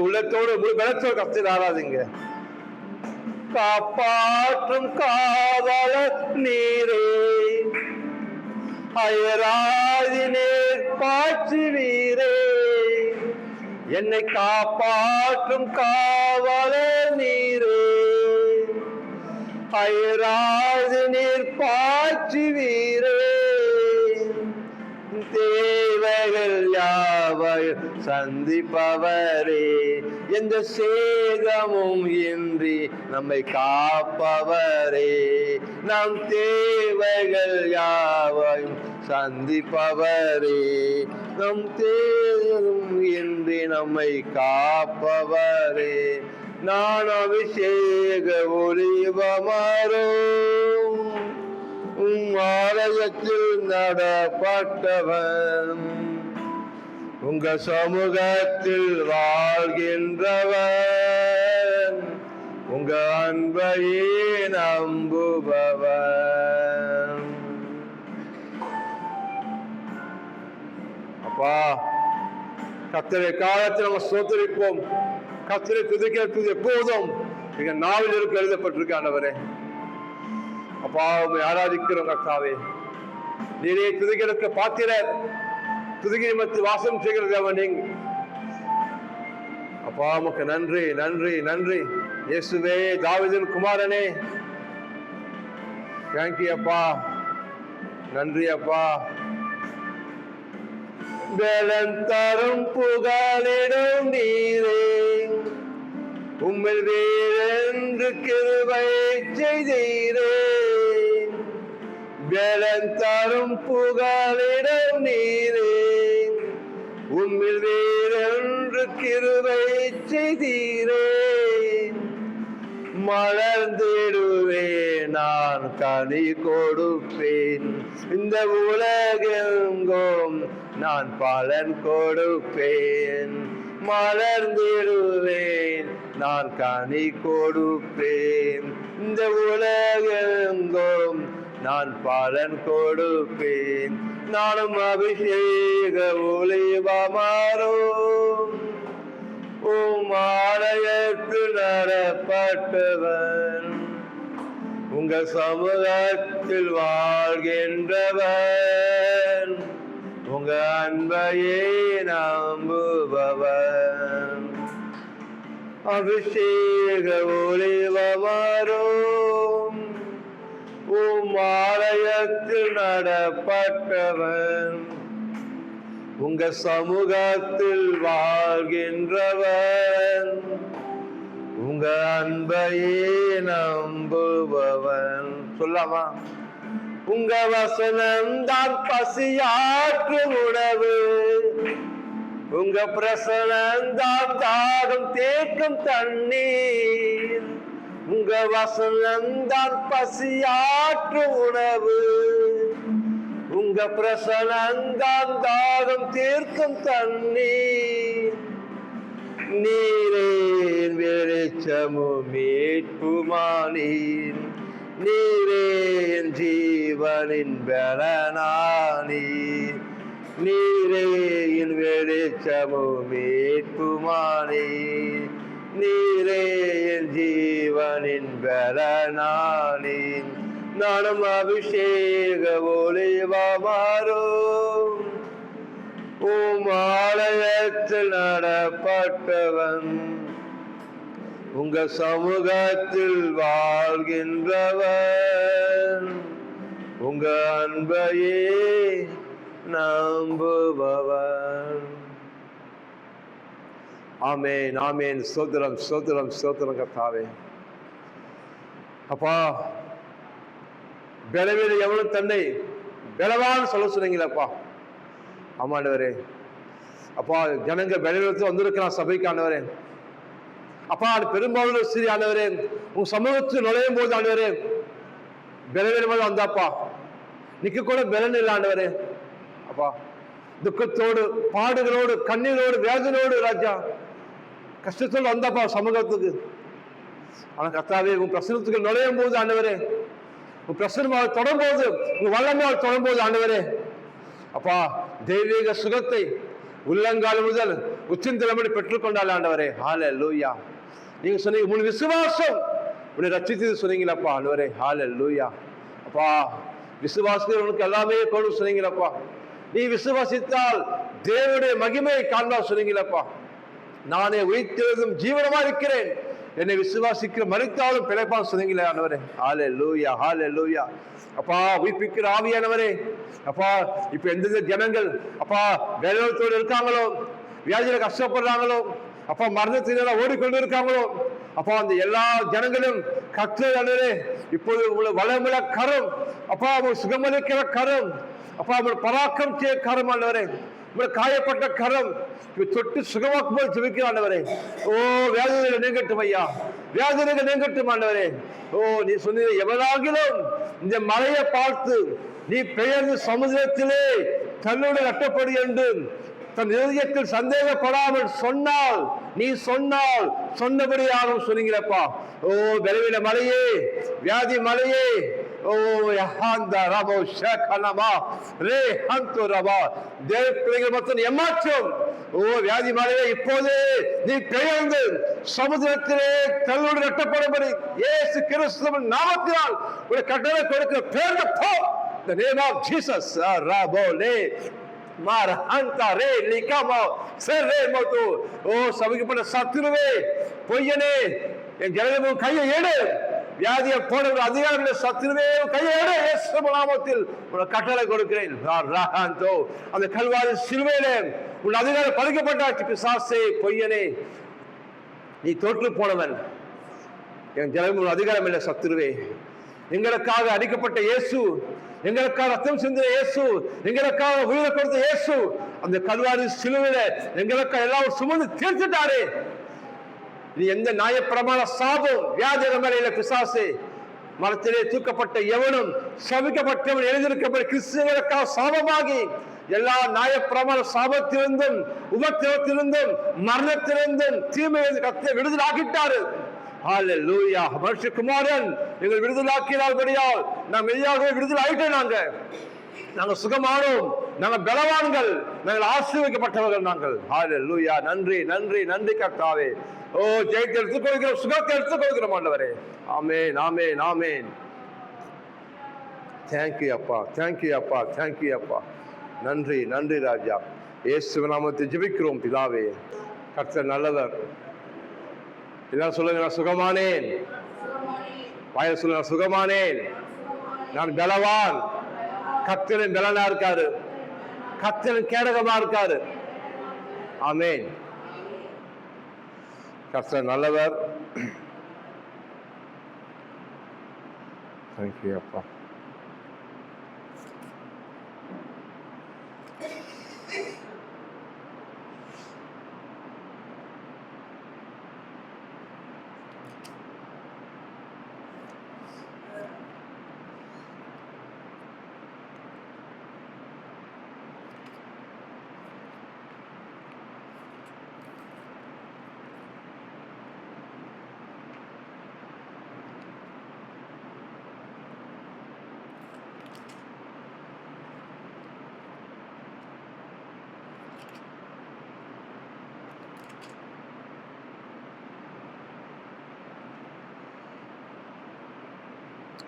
உள்ளத்தோடு முழு பலத்தோடு கர்த்தரை ஆராதிங்க. காப்பாற்றும் காவலர் நீரே, அயராதி நீர் பாய்ச்சுவீரே. என்னை காப்பாற்றும் காவலர் நீரே, அயராதி நீர் பாய்ச்சுவீரே. தேவைகள் யாவையும் சந்திப்பவரே, எந்த சேதமும் இன்றி நம்மை காப்பவரே. நம் தேவைகள் யாவையும் சந்திப்பவரே, நம் தேவையும் இன்றி நம்மை காப்பவரே. நான் அபிஷேக ஒளிவமரம், ஆலயத்தில் நடப்பட்டவன், உங்க சமூகத்தில் வாழ்கின்றவன், உங்க அன்பையே நம்புபவன். அப்பா, கர்த்தரை காலத்தில் நம்ம ஸ்தோத்திரிப்போம். கர்த்தரை துதிக்கிறது எப்போதும் எங்க நாவில் இருக்க எழுதப்பட்டிருக்க ஆண்டவரே. அப்பா, உண்மை ஆராதிக்கிறோம் கர்த்தாவே. நீரே துதிக்கிறதுக்கு பாத்திரர், துதிகை மத்து வாசம் செய்கிறது நீங்க. அப்பா, உமக்கு நன்றி நன்றி நன்றி. இயேசுவே, தாவீதின் குமாரனே, தேங்க்யூ அப்பா, நன்றி அப்பா. பலன் தரும் புகலிடம் நீரே, உம்மில் வேறென்று கிருபை செய்தீரே. பலன் தரும் புகலிடம் நீரே, உம்மில் வேறென்று கிருபை செய்தீரே. மலர்ந்திடுவேன் நான், கனி கொடுப்பேன், இந்த உலகெங்கும் நான் பலன் கொடுப்பேன். மலர்ந்திடுவேன் நான், கனி கொடுப்பேன், இந்த உலகெங்கும் நான் பலன் கொடுப்பேன். நானும் அபிஷேக ஒளிவமரம், உம் ஆலயத்தில் நடப்பட்டவன், உங்க சமூகத்தில் வாழ்கின்றவன், உங்க அன்பையே நம்புபவன். அபிஷேக ஒளிவமரம், உம் ஆலயத்தில் நடப்பட்டவன், உங்க சமூகத்தில் வாழ்கின்றவன், உங்க அன்பையே நம்புபவன். சொல்லாமா? உங்க வசனம் தான் பசியாற்று உணவு, உங்க பிரசனம் தான் தாகம் தேக்கும் தண்ணீர். உங்க வசனம் தான் பசியாற்று உணவு, உங்க உங்க பிரசனந்தான் தாகம் தீர்க்கும் தண்ணீர். நீரே வெளிச்சமும் மீட்புமானீர். நீரே என் ஜீவனின் பலனானீர். நீரே என் வெளிச்சமும் மீட்புமானீர். நீரே என் ஜீவனின் பலனானீர். நானும் அபிஷேக ஒளிவமாறும் உம் ஆலயத்தில் நடப்பட்டவன். உங்க சமூகத்தில் வாழ்கின்றவன். உங்க அன்பையே நம்புபவன். ஆமென், ஆமென். ஸ்தோத்திரம், ஸ்தோத்திரம், ஸ்தோத்திரம் கர்த்தாவே. அப்பா, பலவீன எவனும் தன்னை பலவான் சொல்ல சொன்னீங்களப்பா. ஆமாண்டவரே. அப்பா, ஜனங்க பலவீனத்தில் வந்திருக்கிறான் சபைக்கு ஆண்டவரே. அப்பா, பெரும்பாலும் சிறி ஆண்டவரே, உங்க சமூகத்தில் நுழையும் போது ஆண்டவரே பலவீனமாக வந்தாப்பா. நிக்க கூட பலன் இல்லை ஆண்டவரே. அப்பா, துக்கத்தோடு, பாடுகளோடு, கண்ணீரோடு, வேதனோடு ராஜா கஷ்டத்தோடு வந்தாப்பா சமூகத்துக்கு. ஆனா கர்த்தாவே, உங்க பிரசனத்துக்கு நுழையும் போது ஆண்டவரே, உங்க பிரசனமாக தொடரும்போது, உங்க வல்லமையாக தொடரும்போது ஆண்டவரே, அப்பா தெய்வீக சுகத்தை உள்ளங்கால் முதல் உச்சிந்தலமடி பெற்றுக்கொண்டாள் ஆண்டவரே. ஹல்லேலூயா. நீங்க சொன்னீங்க உன் விசுவாசம் உன்னை ரட்சித்தது சொன்னீங்களப்பா ஆண்டவரே. ஹல்லேலூயா. அப்பா, விசுவாசிக்கிறவனுக்கு எல்லாமே கொண்டு சொன்னீங்களப்பா. நீ விசுவாசித்தால் தேவனுடைய மகிமையை காண்பார் சொன்னீங்களப்பா. நானே உயிர்த்தெழுதும் ஜீவனமா இருக்கிறேன், என்னை விசுவாசிக்கிற மரித்தாலும் பிழைப்பான் சொன்னீங்களே ஆண்டவரே. ஹல்லேலூயா, ஹல்லேலூயா. அப்பா, உயிர்ப்பிக்கிற ஆவியானவரே, அப்பா இப்ப எந்தெந்த ஜனங்கள் அப்பா வேதனத்தோடு இருக்காங்களோ, வியாதியில கஷ்டப்படுறாங்களோ, அப்பா மரணத்தினால ஓடிக்கொண்டு இருக்காங்களோ, அப்பா அந்த எல்லா ஜனங்களும் கர்த்தரே இப்போது உங்களை வளமுள்ள கரம், அப்பா உங்களை சுகமளிக்கிற கரம், அப்பா உங்களை பராக்கம் செய்ய கரம் ஆண்டவரே, உங்களை காயப்பட்ட கரம் தொட்டு சுகமாக்கும் போது ஜெபிக்கிற ஆண்டவரே. ஓ வியாதிகளை நீங்கட்டும் ஐயா, வியாதிகளை நீங்கட்டும் ஆண்டவரே. ஓ நீ சொன்னீங்க எவனாகிலும் இந்த மலையை பார்த்து நீ பெயர்ந்து சமுதிரத்திலே தன்னோடு கட்டப்படு என்று தன் இதயத்தில் சந்தேகப்படாமல் சொன்னால், நீ சொன்னால் சொன்னபடியாகவும் சொன்னீங்களப்பா. ஓ பலவீன மலையே, வியாதி மலையே, ஓ யஹாந்தா ரபோ ஷகனமா ரே ஹந்து ரபா தேவ பிள்ளைகள் மொத்தம் ஏமாற்றம். ஓ வியாதி மலையே, இப்போதே நீ பெயர்ந்து சமுதிரத்திலே தன்னோடு கட்டப்படும்படி இயேசு கிறிஸ்துவின் நாமத்தினால் ஒரு கட்டளை கொடுக்க பெயர்ந்து போ. The name of Jesus. Rabole Marhanta re likamo serre motu. ஓ சபிக்கப்பட்ட சத்துருவே, பொய்யனே, என் ஜனமே கையை எடு. வியாதியை போன அதிகாரங்கள சத்துருவே கையை எடு. இயேசு நாமத்தில் உனக்கு கட்டளை கொடுக்கிறேன். ராஹாந்தோ அந்த கல்வாரி சிலுவையிலே உன் அதிகாரம் பறிக்கப்பட்டாச்சு. பிசாசே, பொய்யனே, நீ தோற்று போனவன். என் ஜனமே அதிகாரம் இல்லை சத்துருவே. எங்களுக்காக அடிக்கப்பட்ட இயேசு, எங்களுக்காக ரத்தம் சிந்தின இயேசு, எங்களுக்காக உயிரை கொடுத்த இயேசு அந்த கல்வாரி சிலுவையில எங்களுக்காக எல்லாம் சுமந்து தீர்த்துட்டாரே. நீ எந்த நியாயப்பிரமாண சாபம் வியாதி மேல பிசாசே, மரத்திலே தூக்கப்பட்ட எவனும் சபிக்கப்பட்டவன் எழுதியிருக்கப்பட்ட கிறிஸ்துவனுக்காக சாபமாகி எல்லா நியாயப்பிரமாண சாபத்திலிருந்தும் உபத்திரத்திலிருந்தும் மரணத்திலிருந்தும் தீமையை கத்தை விடுதலை ஆகிட்டாரு. ஹல்லேலூயா. மனுஷகுமாரன் எங்கள் விடுதலாக்கினால்படியால் நாம் மெய்யாகவே விடுதலை ஆயிட்டோம். நாங்க சுகமானோம், நாங்க பலவான்கள், நாங்கள் ஆசீர்வதிக்கப்பட்டவர்கள் நாங்கள். ஹல்லேலூயா. நன்றி, நன்றி, நன்றி கர்த்தாவே. ஓ ஜெயத்தை எடுத்துக்கொள்கிறோம், சுகத்தை எடுத்துக்கொள்கிறோம் ஆண்டவரே. ஆமென், ஆமென், ஆமென். தேங்க்யூ அப்பா, தேங்க்யூ அப்பா, தேங்க்யூ அப்பா. நன்றி, நன்றி ராஜா. இயேசுவின் நாமத்தில் ஜெபிக்கிறோம் பிதாவே. கர்த்தர் நல்லவர். எல்லாரும் சொல்லுங்க, நான் சுகமானேன். வாயில சொல்லுங்க, நான் சுகமானேன், நான் பலவான். கர்த்தரின் பலனா இருக்காரு, கர்த்தரின் கேடகமா இருக்காரு. ஆமென். கர்த்தர் நல்லவர். தேங்க்யூ அப்பா.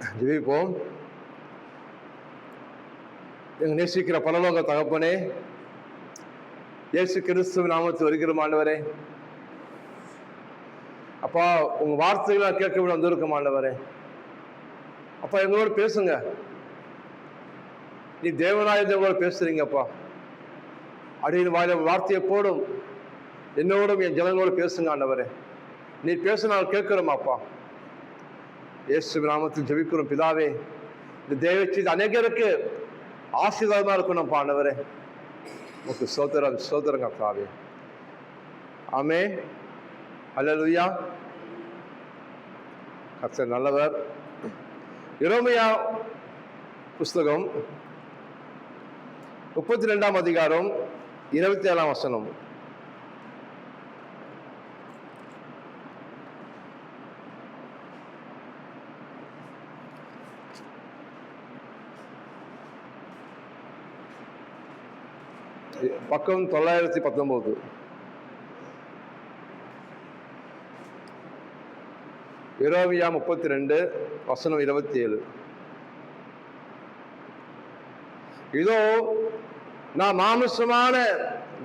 ஜெபிப்போம். எங்க நேசிக்கிற பரலோக தகப்பனே, இயேசு கிறிஸ்துவின் நாமத்தில் வருகிறோம் ஆண்டவரே. அப்பா, உங்க வார்த்தைகளை கேட்க விட வந்திருக்கோம் ஆண்டவரே. அப்பா, எங்களோட பேசுங்க. நீ தேவனாயதோட பேசுறீங்கப்பா. அடியின் வாயில வார்த்தையை போடும், என்னோடும் என் ஜனங்களோட பேசுங்க ஆண்டவரே. நீ பேச நாங்கள் கேட்கிறோமாப்பா. இயேசு நாமத்தில் ஜெபிக்கிறோம் பிதாவே. இந்த தேவ செய்தி அநேகருக்கு ஆசீர்வாதமா இருக்கணும்ப்பா ஆண்டவரே. உனக்கு ஸ்தோத்திரம் கர்த்தாவே. ஆமென். அல்லேலூயா. கர்த்தர் நல்லவர். எரேமியா புஸ்தகம் 32ஆம் அதிகாரம் 27ஆம் வசனம். பக்கம் 919. எரேமியா 32 வசனம் 27. இதோ நான் மாமிசமான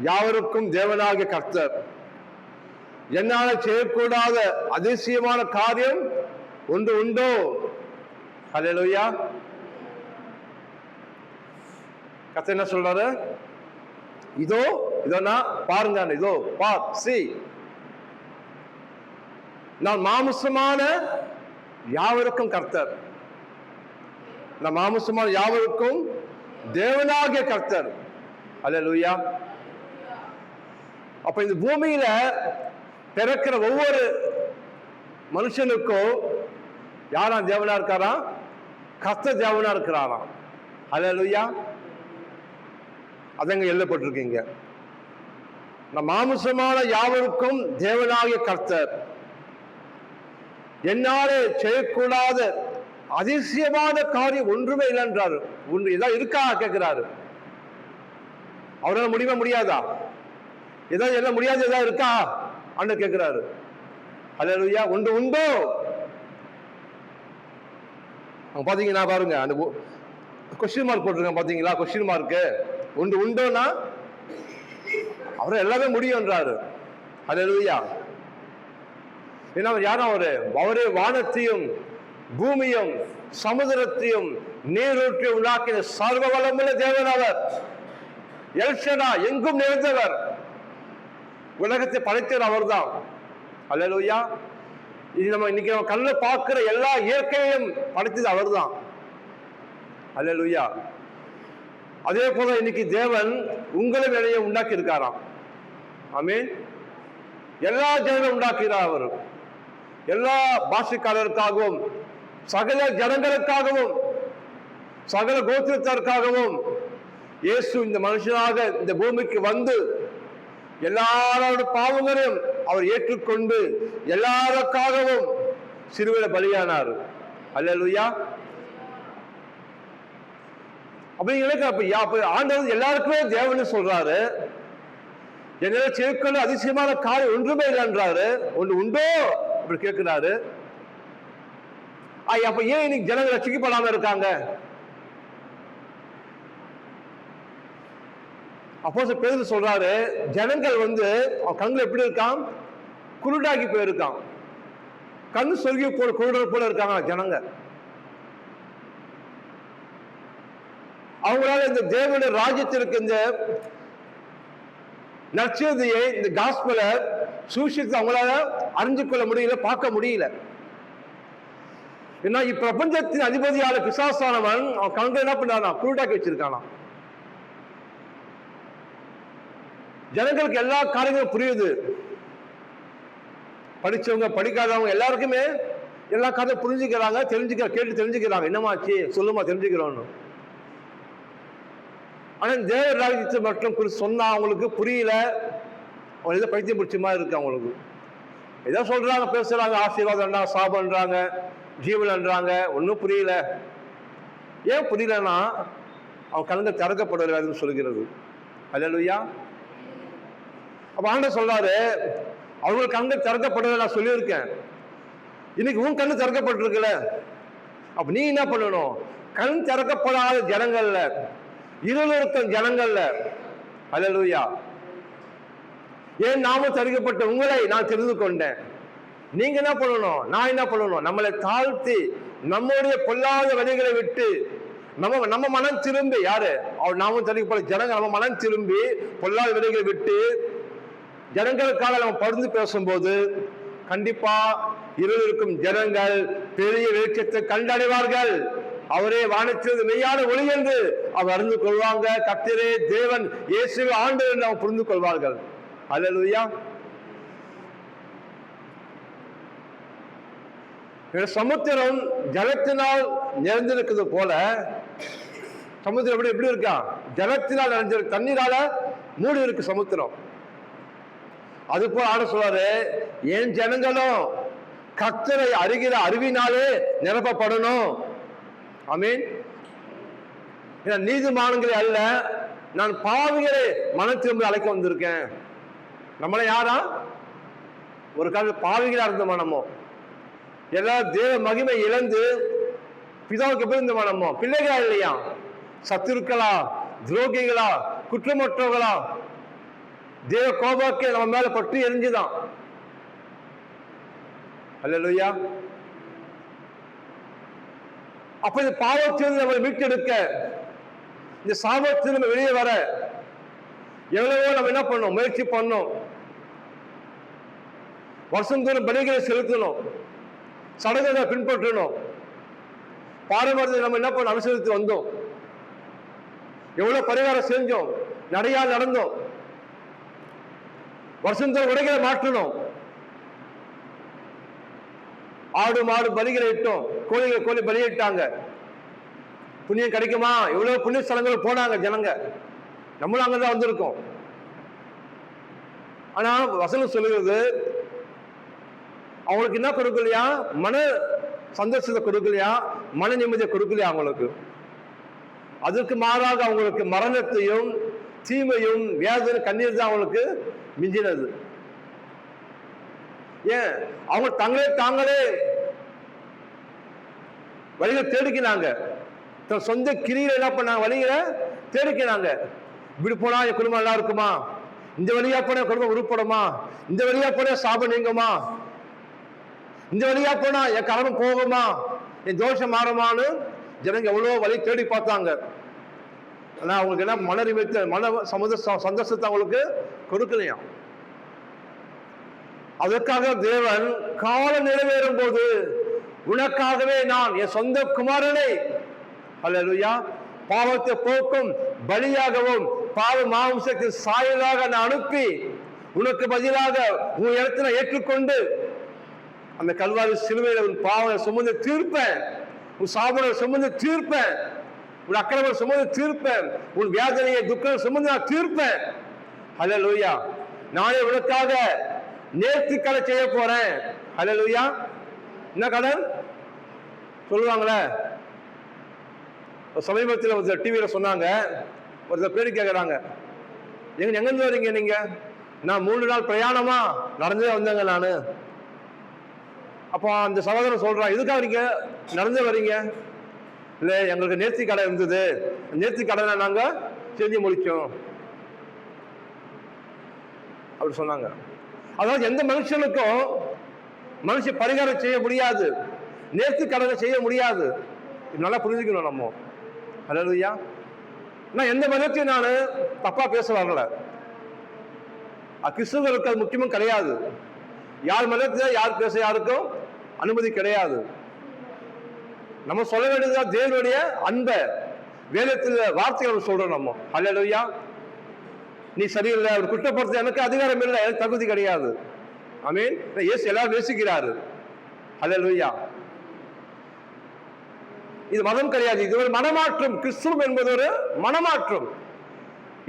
யாவருக்கும் தேவனாகிய கர்த்தர், என்னால செய்யக்கூடாத அதிசயமான காரியம் ஒன்று உண்டோ? ஹல்லேலூயா. கர்த்தர் என்ன சொல்றாரு? இதோ இதோனா பாருங்க, இதோ பார், சி, நான் மாமிசமான யாவருக்கும் கர்த்தர், நான் மாமிசமான யாவருக்கும் தேவனாகிய கர்த்தர். அல்லேலூயா. அப்ப இந்த பூமியில பிறக்கிற ஒவ்வொரு மனுஷனுக்கும் யாரா தேவனா இருக்காரா? கர்த்தர் தேவனா இருக்கிறாராம். அல்லேலூயா. அதங்க எழுதப்பட்டிருக்கீங்க. நம் மாமிசமான யாவருக்கும் தேவனாகிய கர்த்தர், என்னாலே செய்யக்கூடாத அதிசயமான காரியம் ஒன்றுமே இல்லைன்றாரு. ஒன்று ஏதாவது இருக்கா கேட்கிறாரு. அவரால் முடியுமா? முடியாதா? ஏதாவது எல்லாம் முடியாது ஏதாவது இருக்கா அன்னு கேட்கிறாரு. அல்லேலூயா. ஒன்று உண்டோ? பாத்தீங்கன்னா பாருங்க, அந்த கொஸ்டின் மார்க் போட்டிருக்கேன் பாத்தீங்களா? Question mark. ஒன்று உண்டோனா அவரை எல்லாமே முடியும்ன்றாரு. அல்லேலூயா. ஏன்னா யாரும் அவரே வானத்தையும் பூமியும் சமுதிரத்தையும் நீரூற்றையும் உண்டாக்கின சர்வ வல்லமுள்ள தேவன் அவர். எல்ஷடா, எங்கும் நிறைந்தவர். உலகத்தை படைத்தவர் அவர்தான். அல்லேலூயா. இது நம்ம இன்னைக்கு நம்ம கண்ணில் பார்க்கிற எல்லா இயற்கையையும் படைத்தது அவர்தான். அல்லேலூயா. அதே போல இன்னைக்கு தேவன் உங்களை வேலையை உண்டாக்கி இருக்காராம். ஆமென். எல்லா ஜனங்களும் உண்டாக்குகிறார் அவர். எல்லா பாஷைக்காரருக்காகவும், சகல ஜனங்களுக்காகவும், சகல கோத்திரத்திற்காகவும் இயேசு இந்த மனுஷனாக இந்த பூமிக்கு வந்து எல்லாரோட பாவங்களையும் அவர் ஏற்றுக்கொண்டு எல்லாருக்காகவும் சிலுவையில பலியானார். அல்லேலூயா. அப்ப ஆண்டவர் எல்லாருக்குமே தேவன்னு சொல்றாரு. என்னால செய்யக்கூட அதிசயமான காரியம் ஒன்றுமே இல்லைன்றாரு. ஒன்று உண்டோ அப்படி கேட்கிறாரு. அப்ப ஏன் இன்னைக்கு ஜனங்கள் ரட்சிக்கப்படாம இருக்காங்க? அப்போஸ்தலர் பேதுரு சொல்றாரு, ஜனங்கள் அவன் கண்கள் எப்படி இருக்கான்? குருடாகி போயிருக்கான். கண் சொருகி போல குருடர் போல இருக்காங்க ஜனங்க. அவங்களால இந்த தேவனுடைய ராஜ்யத்திற்கு இந்த நற்செய்தியை, இந்த காஸ்பல சூஷித்து அவங்களால அறிஞ்சு கொள்ள முடியல, பார்க்க முடியல. ஏன்னா இப்பிரபஞ்சத்தின் அதிபதியான பிசாசானவன் அவன் கண்கள் என்ன பண்ணானா? குருடாக்கி வச்சிருக்கானா. ஜனங்களுக்கு எல்லா காரியங்களும் புரியுது. படிச்சவங்க படிக்காதவங்க எல்லாருக்குமே எல்லா காரியம் புரிஞ்சுக்கிறாங்க, கேட்டு தெரிஞ்சுக்கிறாங்க. என்னமாச்சு சொல்லுமா, தெரிஞ்சுக்கிறோம். ஆனா தேவ ராஜ்யத்தை மட்டும் சொன்னா அவங்களுக்கு புரியல. அவங்க ஏதோ பைத்தியம் பிடிச்ச மாதிரி இருக்கு அவங்களுக்கு. ஏதோ சொல்றாங்க, பேசுறாங்க, ஆசீர்வாதம், சாபம்ன்றாங்க, ஜீவன்ன்றாங்க, ஒன்றும் புரியல. ஏன் புரியலன்னா அவன் கண்கள் திறக்கப்படலைன்னு சொல்கிறது. அல்லேலூயா. அப்ப ஆண்டவர் சொல்றாரு, அவங்களுக்கு கண்கள் திறக்கப்படலை நான் சொல்லியிருக்கேன். இன்னைக்கு உன் கண்ணு திறக்கப்பட்டிருக்குல்ல, அப்ப நீ என்ன பண்ணணும்? கண் திறக்கப்படாத ஜனங்கள்ல, இருள் இருக்கும் ஜனங்கள்ல, அல்லேலூயா, ஏன் நாமும் தரிக்கப்பட்ட உங்களை நான் தெரிந்து கொண்டேன். நீங்க என்ன பண்ணணும்? நான் என்ன பண்ணணும்? நம்மளை தாழ்த்தி நம்முடைய பொல்லாத வழிகளை விட்டு நம்ம மனம் திரும்பி, யாரு? அவர் நாமும் தரிக்கப்பட்ட ஜனங்கள் நம்ம மனம் திரும்பி பொல்லாத வழிகளை விட்டு ஜனங்களுக்காக நம்ம பகிர்ந்து பேசும்போது கண்டிப்பா இருள் இருக்கும் ஜனங்கள் பெரிய வெளிச்சத்தை கண்டடைவார்கள். அவரே வானத்திலிருந்து மெய்யான ஒளி என்று அவர் அறிந்து கொள்வாங்க. கர்த்தரே தேவன், இயேசுவே ஆண்டவர் என்று அவங்க புரிந்து கொள்வார்கள். அல்லேலூயா. சமுத்திரம் ஜலத்தினால் நிறைந்திருக்கிறது போல, சமுத்திரம் எப்படி இருக்கா? ஜலத்தினால் நிறைஞ்சிருக்கு, தண்ணீரால மூடி இருக்கு சமுத்திரம். அது போல ஆட சொல்றாரு, என் ஜனங்களும் கர்த்தரை அறிகிற அறிவினாலே நிரப்பப்படணும். ஆமென். நீதிமான்களே அல்ல, நான் பாவிகளை மனம் திரும்ப அழைக்க வந்திருக்கேன். நம்மள யாரா? ஒரு காலத்தில் பாவிகளா இருந்த மனமோ, எல்லா தேவ மகிமை இழந்து பிதாவுக்கு போய் இருந்த மனமோ, பிள்ளைகளா இல்லையா? சத்துருக்களா, துரோகிகளா, குற்றமற்றவர்களா, தேவ கோபாக்கே நம்ம மேல பற்றி எரிஞ்சுதான். அல்லேலூயா. அப்ப இந்த பாவத்திலிருந்து நம்ம மீட்டெடுக்க, இந்த சாபத்தில் நம்ம வெளியே வர எவ்வளவோ நம்ம என்ன பண்ணோம்? முயற்சி பண்ணோம். வருஷந்தோறும் பலிகளை செலுத்தணும், சடங்குகளை பின்பற்றணும், பாரம்பரியத்தை நம்ம என்ன பண்ண அனுசரித்து வந்தோம். எவ்வளவு பரிகாரம் செஞ்சோம், நடையா நடந்தோம். வருஷந்தோறும் உடைகளை மாற்றணும், ஆடு மாடு பலிகளை இட்டோம், கோழி பலியிட்டாங்க. புண்ணியம் கிடைக்குமா? எவ்வளவு புண்ணிய ஸ்தலங்கள் போனாங்க ஜனங்க, நம்மளும் அங்கதான் வந்திருக்கோம். ஆனா வசனம் சொல்லுகிறது, அவங்களுக்கு என்ன கொடுக்கலையா? மன சந்தோஷத்தை கொடுக்கலையா? மன நிம்மதியை கொடுக்கலையா அவங்களுக்கு? அதற்கு மாறாக அவங்களுக்கு மரணத்தையும் தீமையும் வேதனை கண்ணீர் தான் அவங்களுக்கு மிஞ்சினது. ஏன்? அவங்க தாங்களே வழிகளை தேடிக்கினாங்க. தன் சொந்த கிரியில என்ன பண்ணாங்க? வழிகளை தேடிக்கினாங்க. இப்படி போனா என் குடும்பம் நல்லா இருக்குமா? இந்த வழியா போனா குடும்பம் உருப்படுமா? இந்த வழியா போனா சாபம் நீங்குமா? இந்த வழியா போனா என் கடன் போகுமா? என் தோஷம் மாறுமான்னு ஜனங்க எவ்வளவு வழி தேடி பார்த்தாங்க. ஆனா அவங்களுக்கு என்ன? மன நிமித்த மன சந்தோஷத்தை அவங்களுக்கு கொடுக்கலையா? அதற்காக தேவன் காலம் நிறைவேறும் போது உனக்காகவே நான் என் சொந்த குமாரனை, அல்லேலூயா, பாவத்தை போக்கும் பலியாகவும் பாவ மாம்சத்தின் சாயலாக நான் அனுப்பி உனக்கு பதிலாக உன் இடத்துல ஏற்றுக்கொண்டு அந்த கல்வாரி சிலுவையில உன் பாவனை சுமந்து தீர்ப்பேன், உன் சாபனை சுமந்து தீர்ப்பேன், உன் அக்கிரமம் சுமந்து தீர்ப்பேன், உன் வேதனையை துக்கம் சுமந்து நான் தீர்ப்பேன். அல்லேலூயா. நானே உனக்காக நேர்த்தி கடன் செய்ய போறேன். அல்லேலூயா. என்ன கடன் சொல்லுவாங்களே? சமீபத்தில் ஒரு டிவியில சொன்னாங்க, ஒருத்தர் பேடி கேட்கறாங்க, எங்கிருந்து வரீங்க நீங்க? நான் 3 நாள் பிரயாணமா நடந்தே வந்தேங்க நானு. அப்போ அந்த சகோதரன் சொல்றான், எதுக்காக நீங்க நடந்தே வரீங்க? இல்லை, எங்களுக்கு நேர்த்தி கடை இருந்தது, நேர்த்தி கடனை நாங்க செஞ்சு முடிச்சோம் அப்படி சொன்னாங்க. அதாவது எந்த மனுஷனுக்கும் மனுஷன் பரிகாரம் செய்ய முடியாது, நேர்த்தி கடனை செய்ய முடியாது. நல்லா புரிஞ்சுக்கணும் நம்ம. அல்லேலூயா. நான் எந்த மதத்தையும் நான் தப்பா பேச வரல. கிறிஸ்துவர்களுக்கு அது முக்கியமும் கிடையாது. யார் மதத்தை யார் பேச யாருக்கும் அனுமதி கிடையாது. நம்ம சொல்ல வேண்டியதுதான் தேவனுடைய அன்பை, வேதத்தில் வார்த்தைகள் சொல்றோம் நம்ம. அல்லேலூயா. நீ சரியில்லை, அவர் குற்றப்படுத்த எனக்கு அதிகாரம் இல்லை, எனக்கு தகுதி கிடையாது. ஆமென். இயேசு எல்லாரும் நேசிக்கிறாரு. அல்லேலூயா. இது மதம் கிடையாது, இது ஒரு மனமாற்றம். கிறிஸ்துவம் என்பது ஒரு மனமாற்றம்.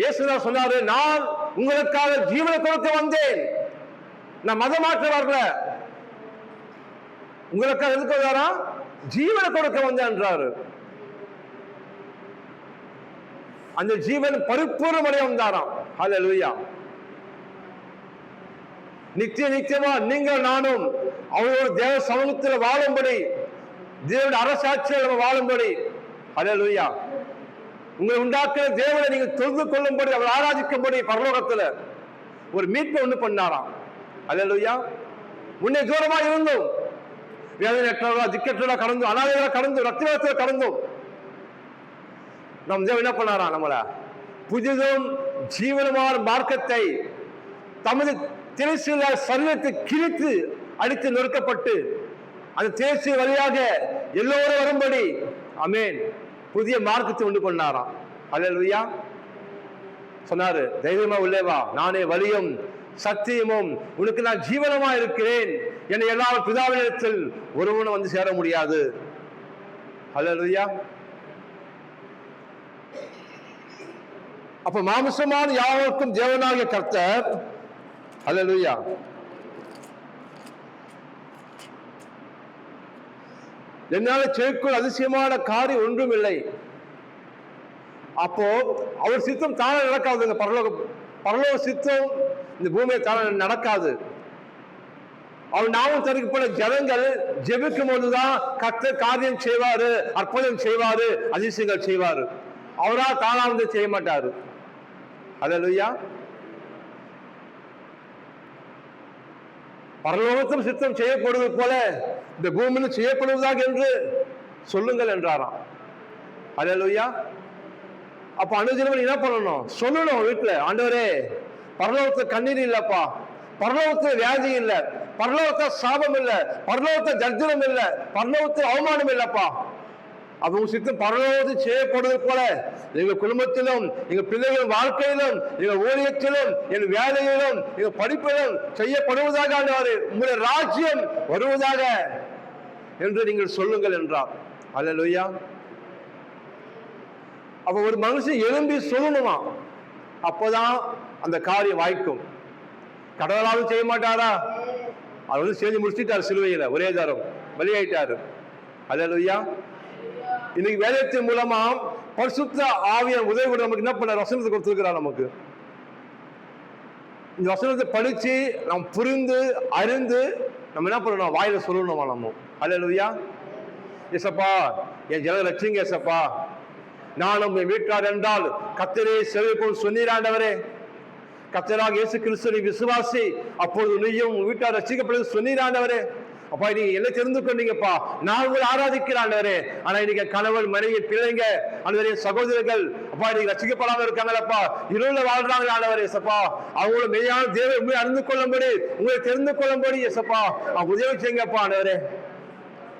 இயேசுதான் சொன்னாரு, நான் உங்களுக்காக ஜீவனை கொடுக்க வந்தேன், நான் மதமாற்ற வரல. உங்களுக்காக எதுக்கு வந்தாரா? ஜீவனை கொடுக்க வந்தான்றாரு. அந்த ஜீவன் பரிபூர்ணமடைய வந்தாராம். அல்லேலூயா. நித்தியமா நீங்கள் நானும் அவரோட தேவ சமூகத்தில் வாழும்படி தேவனுடைய அரசாட்சியில் நம்ம வாழும்படி. அல்லேலூயா. உங்களை உண்டாக்குற தேவனை நீங்க தொழுது கொள்ளும்படி, அவர் ஆராதிக்கும்படி பரலோகத்துல ஒரு மீட்பை ஒண்ணு பண்ணாராம். அல்லேலூயா. முன்னே தூரமா இருந்தோம், வேதனையற்றவர்களா திக்கற்றவர்களா கடந்தோம், அனாதைகளா கடந்தோம், ரத்தினத்துல கடந்தோம். நம் தேவன் என்ன பண்ணாராம்? நம்மள புதிதும் ஜீவனமான மார்க்கத்தை தமது திரைச்சீல சரீரத்தை கிழித்து அடித்து நொறுக்கப்பட்டு அந்த திரைச்சி வழியாக எல்லோரும் வரும்படி, ஆமென், புதிய மார்க்கத்தை உண்டு கொண்டாராம். அல்லேலூயா. சொன்னாரு, தைரியமா உள்ளே வா, நானே வழியும் சத்தியமும் உனக்கு நான் ஜீவனமா இருக்கிறேன், என்னை எல்லா பிதாவினிடத்தில் ஒருவனும் வந்து சேர முடியாது. அல்லேலூயா. அப்ப மாமிசமான யாவருக்கும் தேவனாகிய கர்த்தர், அல்லேலூயா, என்னால செய்யக்கூடிய அதிசயமான காரியம் ஒன்றும் இல்லை. அப்போ அவர் சித்தம் தானே நடக்காதுங்க. பரலோக சித்தம் இந்த பூமியை தானே நடக்காது. அவர் நாமும் தடுக்கப்பட்ட ஜனங்கள் ஜெபிக்கும் போதுதான் கர்த்தர் காரியம் செய்வாரு, அற்புதம் செய்வாரு, அதிசயங்கள் செய்வாரு. அவரா தானாவது செய்ய மாட்டாரு. அல்லேலூயா. பரலோகத்தும் சித்தம் செய்யப்படுவது போல இந்த பூமியில் செய்யப்படுவதாக என்று சொல்லுங்கள் என்றாராம். அல்லேலூயா. அப்ப அனுதினமும் என்ன பண்ணணும்? சொல்லணும் வீட்டுல, ஆண்டவரே பரலோகத்துல கண்ணீர் இல்லப்பா, பரலோகத்துல வியாதி இல்ல, பரலோகத்துல சாபம் இல்ல, பரலோகத்துல தர்ஜனம் இல்ல, பரலோகத்துல அவமானம் இல்லப்பா. அவங்க சித்தம் பரலோகத்தில் செய்யப்படுவது போல எங்க குடும்பத்திலும், எங்க பிள்ளைகள் வாழ்க்கையிலும், எங்க ஊழியத்திலும், என் வேலையிலும், எங்க படிப்பிலும் செய்யப்படுவதாக ஆண்டவரே, உங்களுடைய ராஜ்யம் வருவதாக என்று நீங்கள் சொல்லுங்கள் என்றார். அல்லேலூயா. அப்ப ஒரு மனுஷன் எழும்பி சொல்லணுமா, அப்போதான் அந்த காரியம் வாய்க்கும். கடவுளாவது செய்ய மாட்டாரா? அவர் வந்து செஞ்சு முடிச்சுட்டார் சிலுவையில, ஒரே தரம் பலியாயிட்டாரு. அல்லேலூயா. இன்னைக்கு வேதத்தின் மூலமா பரிசுத்த ஆவியின் உதவி கூட நமக்கு என்ன பண்ண வசனத்தை கொடுத்திருக்கிறார். நமக்கு இந்த வசனத்தை படிச்சு நாம் புரிந்து அறிந்து நம்ம என்ன பண்ணணும்? வாயில சொல்லணுமா நம்ம. அல்லேலூயா. ஏசப்பா என் ஜனங்களை ரட்சிங்க ஏசப்பா, நானும் என் வீட்டார் என்றால் கர்த்தரே செவிப்போல் சொன்னீராண்டவரே, கர்த்தராக இயேசு கிறிஸ்துவை விசுவாசி, அப்பொழுது நீயும் வீட்டார் ரட்சிக்கப்படுவது சொன்னீராண்டவரே. அப்பா நீங்க என்ன தெரிந்து கொண்டீங்கப்பா, நான் உங்களை ஆராதிக்கிறாண்டவரே. ஆனா இன்னைக்கு கணவன் மனைவி பிள்ளைங்க அந்த சகோதரர்கள் அப்பா இன்னைக்கு ரசிக்கப்படாம இருக்காங்களப்பா, இருள வாழ்றாங்க ஆண்டவரே. சப்பா அவங்கள மெய்யான தேவை உண்மை அறிந்து கொள்ளும்படி, உங்களை தெரிந்து கொள்ளும்படி சப்பா அவங்க உதவி செய்யுங்கப்பா ஆண்டவரே.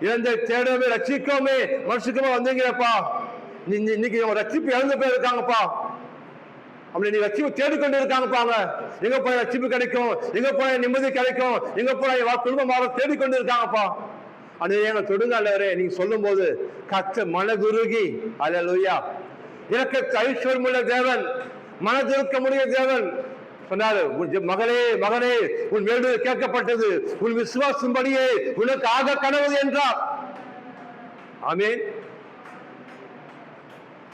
இழந்த தேடவே ரட்சிக்கோமே மனுஷுக்குமா வந்தீங்கப்பா. இன்னைக்கு ரட்சிப்பு இழந்து போய் இருக்காங்கப்பா, அப்படி நீ ரட்சிப்பு தேடிக்கொண்டு இருக்காங்கப்பாங்க. எங்க போய் ரட்சிப்பு கிடைக்கும், எங்க போய் நிம்மதி கிடைக்கும், எங்க போய் குடும்பமாக தேடிக்கொண்டு இருக்காங்கப்பா. அது எங்க தொடுங்க அல்லவரே. நீங்க சொல்லும் போது கர்த்தர் மனதுருகி, அல்லேலூயா, எனக்கு ஐஸ்வர்யமுள்ள தேவன், மனதிருக்க முடிய தேவன் சொன்னாரு, மகனே மகனே உன் வேண்டுதல் கேட்கப்பட்டது, உன் விசுவாசம்படியே உனக்கு ஆக கனவு என்றார். ஆமென்.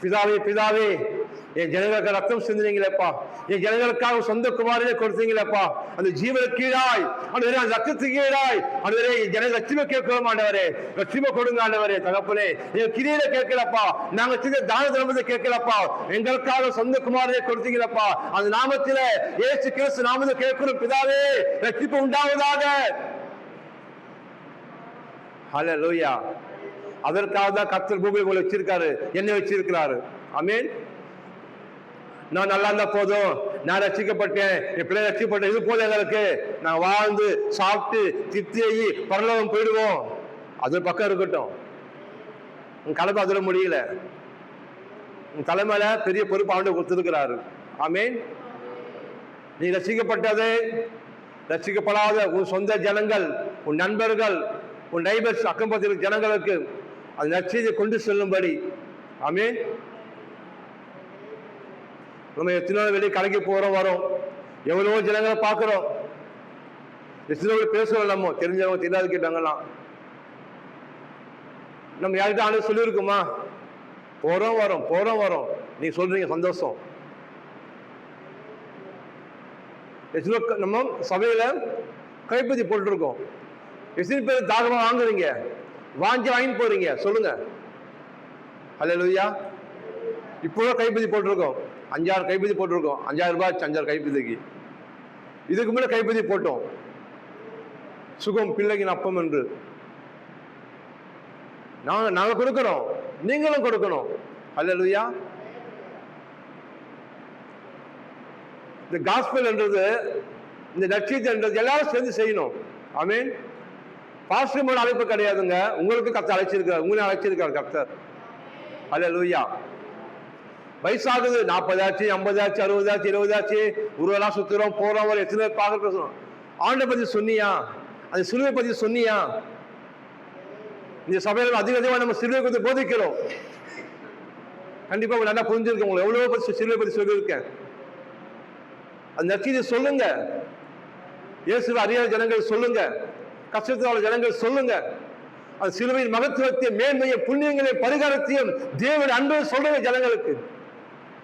பிதாவே பிதாவே என் ஜனங்களுக்கு ரத்தம் சிந்தினீங்களேப்பா, என் ஜனங்களுக்காக சொந்த குமாரனை கொடுத்தீங்களேப்பா, அந்த ஜீவனுக்கு கீழாய் அந்த ரத்தத்துக்கு கீழாய் ஆண்டவரே என் ஜன ரட்சிப்பை கேட்கிறோம் ஆண்டவரே, ரட்சிப்பை கொடுங்க ஆண்டவரே. தகப்பனே என் கிரியில கேட்கலப்பா, நாங்க செய்த தான தர்மத்தை கேட்கலப்பா, எங்களுக்காக சொந்த குமாரனை கொடுத்தீங்களப்பா, அந்த நாமத்தில இயேசு கிறிஸ்து நாமத்தை கேட்கிறோம் பிதாவே, ரட்சிப்பு உண்டாவதாக. ஹல்லேலூயா. அதற்காக தான் கர்த்தர் பூமியில் உங்களை வச்சிருக்காரு, என்னை வச்சிருக்கிறாரு. ஆமென். நான் நல்லா இருந்தா போதும், நான் ரட்சிக்கப்பட்டேன், என் பிள்ளை ரட்சிக்கப்பட்டேன், இது போதும் எங்களுக்கு, நான் வாழ்ந்து சாப்பிட்டு திருப்தியாகி பரலோகம் போயிடுவோம், அது பக்கம் இருக்கட்டும். உன் கடமை அதில் முடியல, உன் தலைமையில பெரிய பொறுப்பு ஆண்டு கொடுத்திருக்கிறாரு. ஆமென். நீ ரட்சிக்கப்பட்டது, ரட்சிக்கப்படாத உன் சொந்த ஜனங்கள், உன் நண்பர்கள், உன் நைபர்ஸ், அக்கம் பக்கத்தில் ஜனங்களுக்கு அது நற்செய்தியை கொண்டு செல்லும்படி. ஆமென். நம்ம எத்தனை வெளியே கடைக்கு போறோம் வரோம், எவ்வளவோ ஜனங்களை பார்க்கிறோம், எத்தனை பேசுறோம், நம்ம தெரிஞ்சவங்க தெரியாது கேட்டாங்கலாம், நம்ம யார்கிட்ட ஆண்டு சொல்லியிருக்குமா? போறோம் வரோம் போறோம் வரோம், நீங்க சொல்றீங்க சந்தோஷம். நம்ம சபையில கைப்பதி போட்டுருக்கோம், எத்தனை பேர் தாகமா வாங்குறீங்க, வாங்கி போறீங்க? சொல்லுங்க. ஹல்லேலூயா. இப்போ கைப்பதி போட்டிருக்கோம், 5-6 கைப்பதி போட்டிருக்கோம். 5000 ரூபாய் 5-6 கைப்பதிக்கு. இதுக்கு முன்னாடி கைப்பதி போட்டோம், சுகம் பிள்ளைகின் அப்பம் என்று. நாங்க கொடுக்கிறோம், நீங்களும் கொடுக்கணும். ஹல்லேலூயா. இந்த காஸ்பல் என்றது, இந்த நற்செய்தி என்றது எல்லாரும் சேர்ந்து செய்யணும். ஆமென். பாஸ்டர் மேல அழைப்பு கிடையாதுங்க, உங்களுக்கு கர்த்தர் அழைச்சிருக்கார், உங்களை அழைச்சிருக்கார் கர்த்தர். ஹல்லேலூயா. வயசாகுது, 40 ஆச்சு, 50 ஆச்சு, 60 ஆச்சு, 20 ஆச்சு, ஊரெல்லாம் சுத்துறோம், போறோம், ஒரு எத்தனை பேர் பார்க்க பேசுறோம். ஆண்டை பத்தி சொன்னியா? அந்த சிலுவை பத்தி சொன்னியா? இந்த சபையில அதிகமா நம்ம சிலுவை பத்தி போதிக்கிறோம். கண்டிப்பா உங்களுக்கு நல்லா புரிஞ்சிருக்கேன், உங்களுக்கு எவ்வளவு பத்தி சிலுவை பத்தி சொல்லியிருக்கேன். அந்த நற்செய்தியை சொல்லுங்க, இயேசுவை அறியாத ஜனங்கள் சொல்லுங்க, கஷ்டத்தான ஜனங்கள் சொல்லுங்க. அந்த சிலுவையின் மகத்துவத்தை, மேன்மையை, புண்ணியங்களை, பரிகாரத்தையும் தேவன் அன்பை சொல்லுங்க ஜனங்களுக்கு.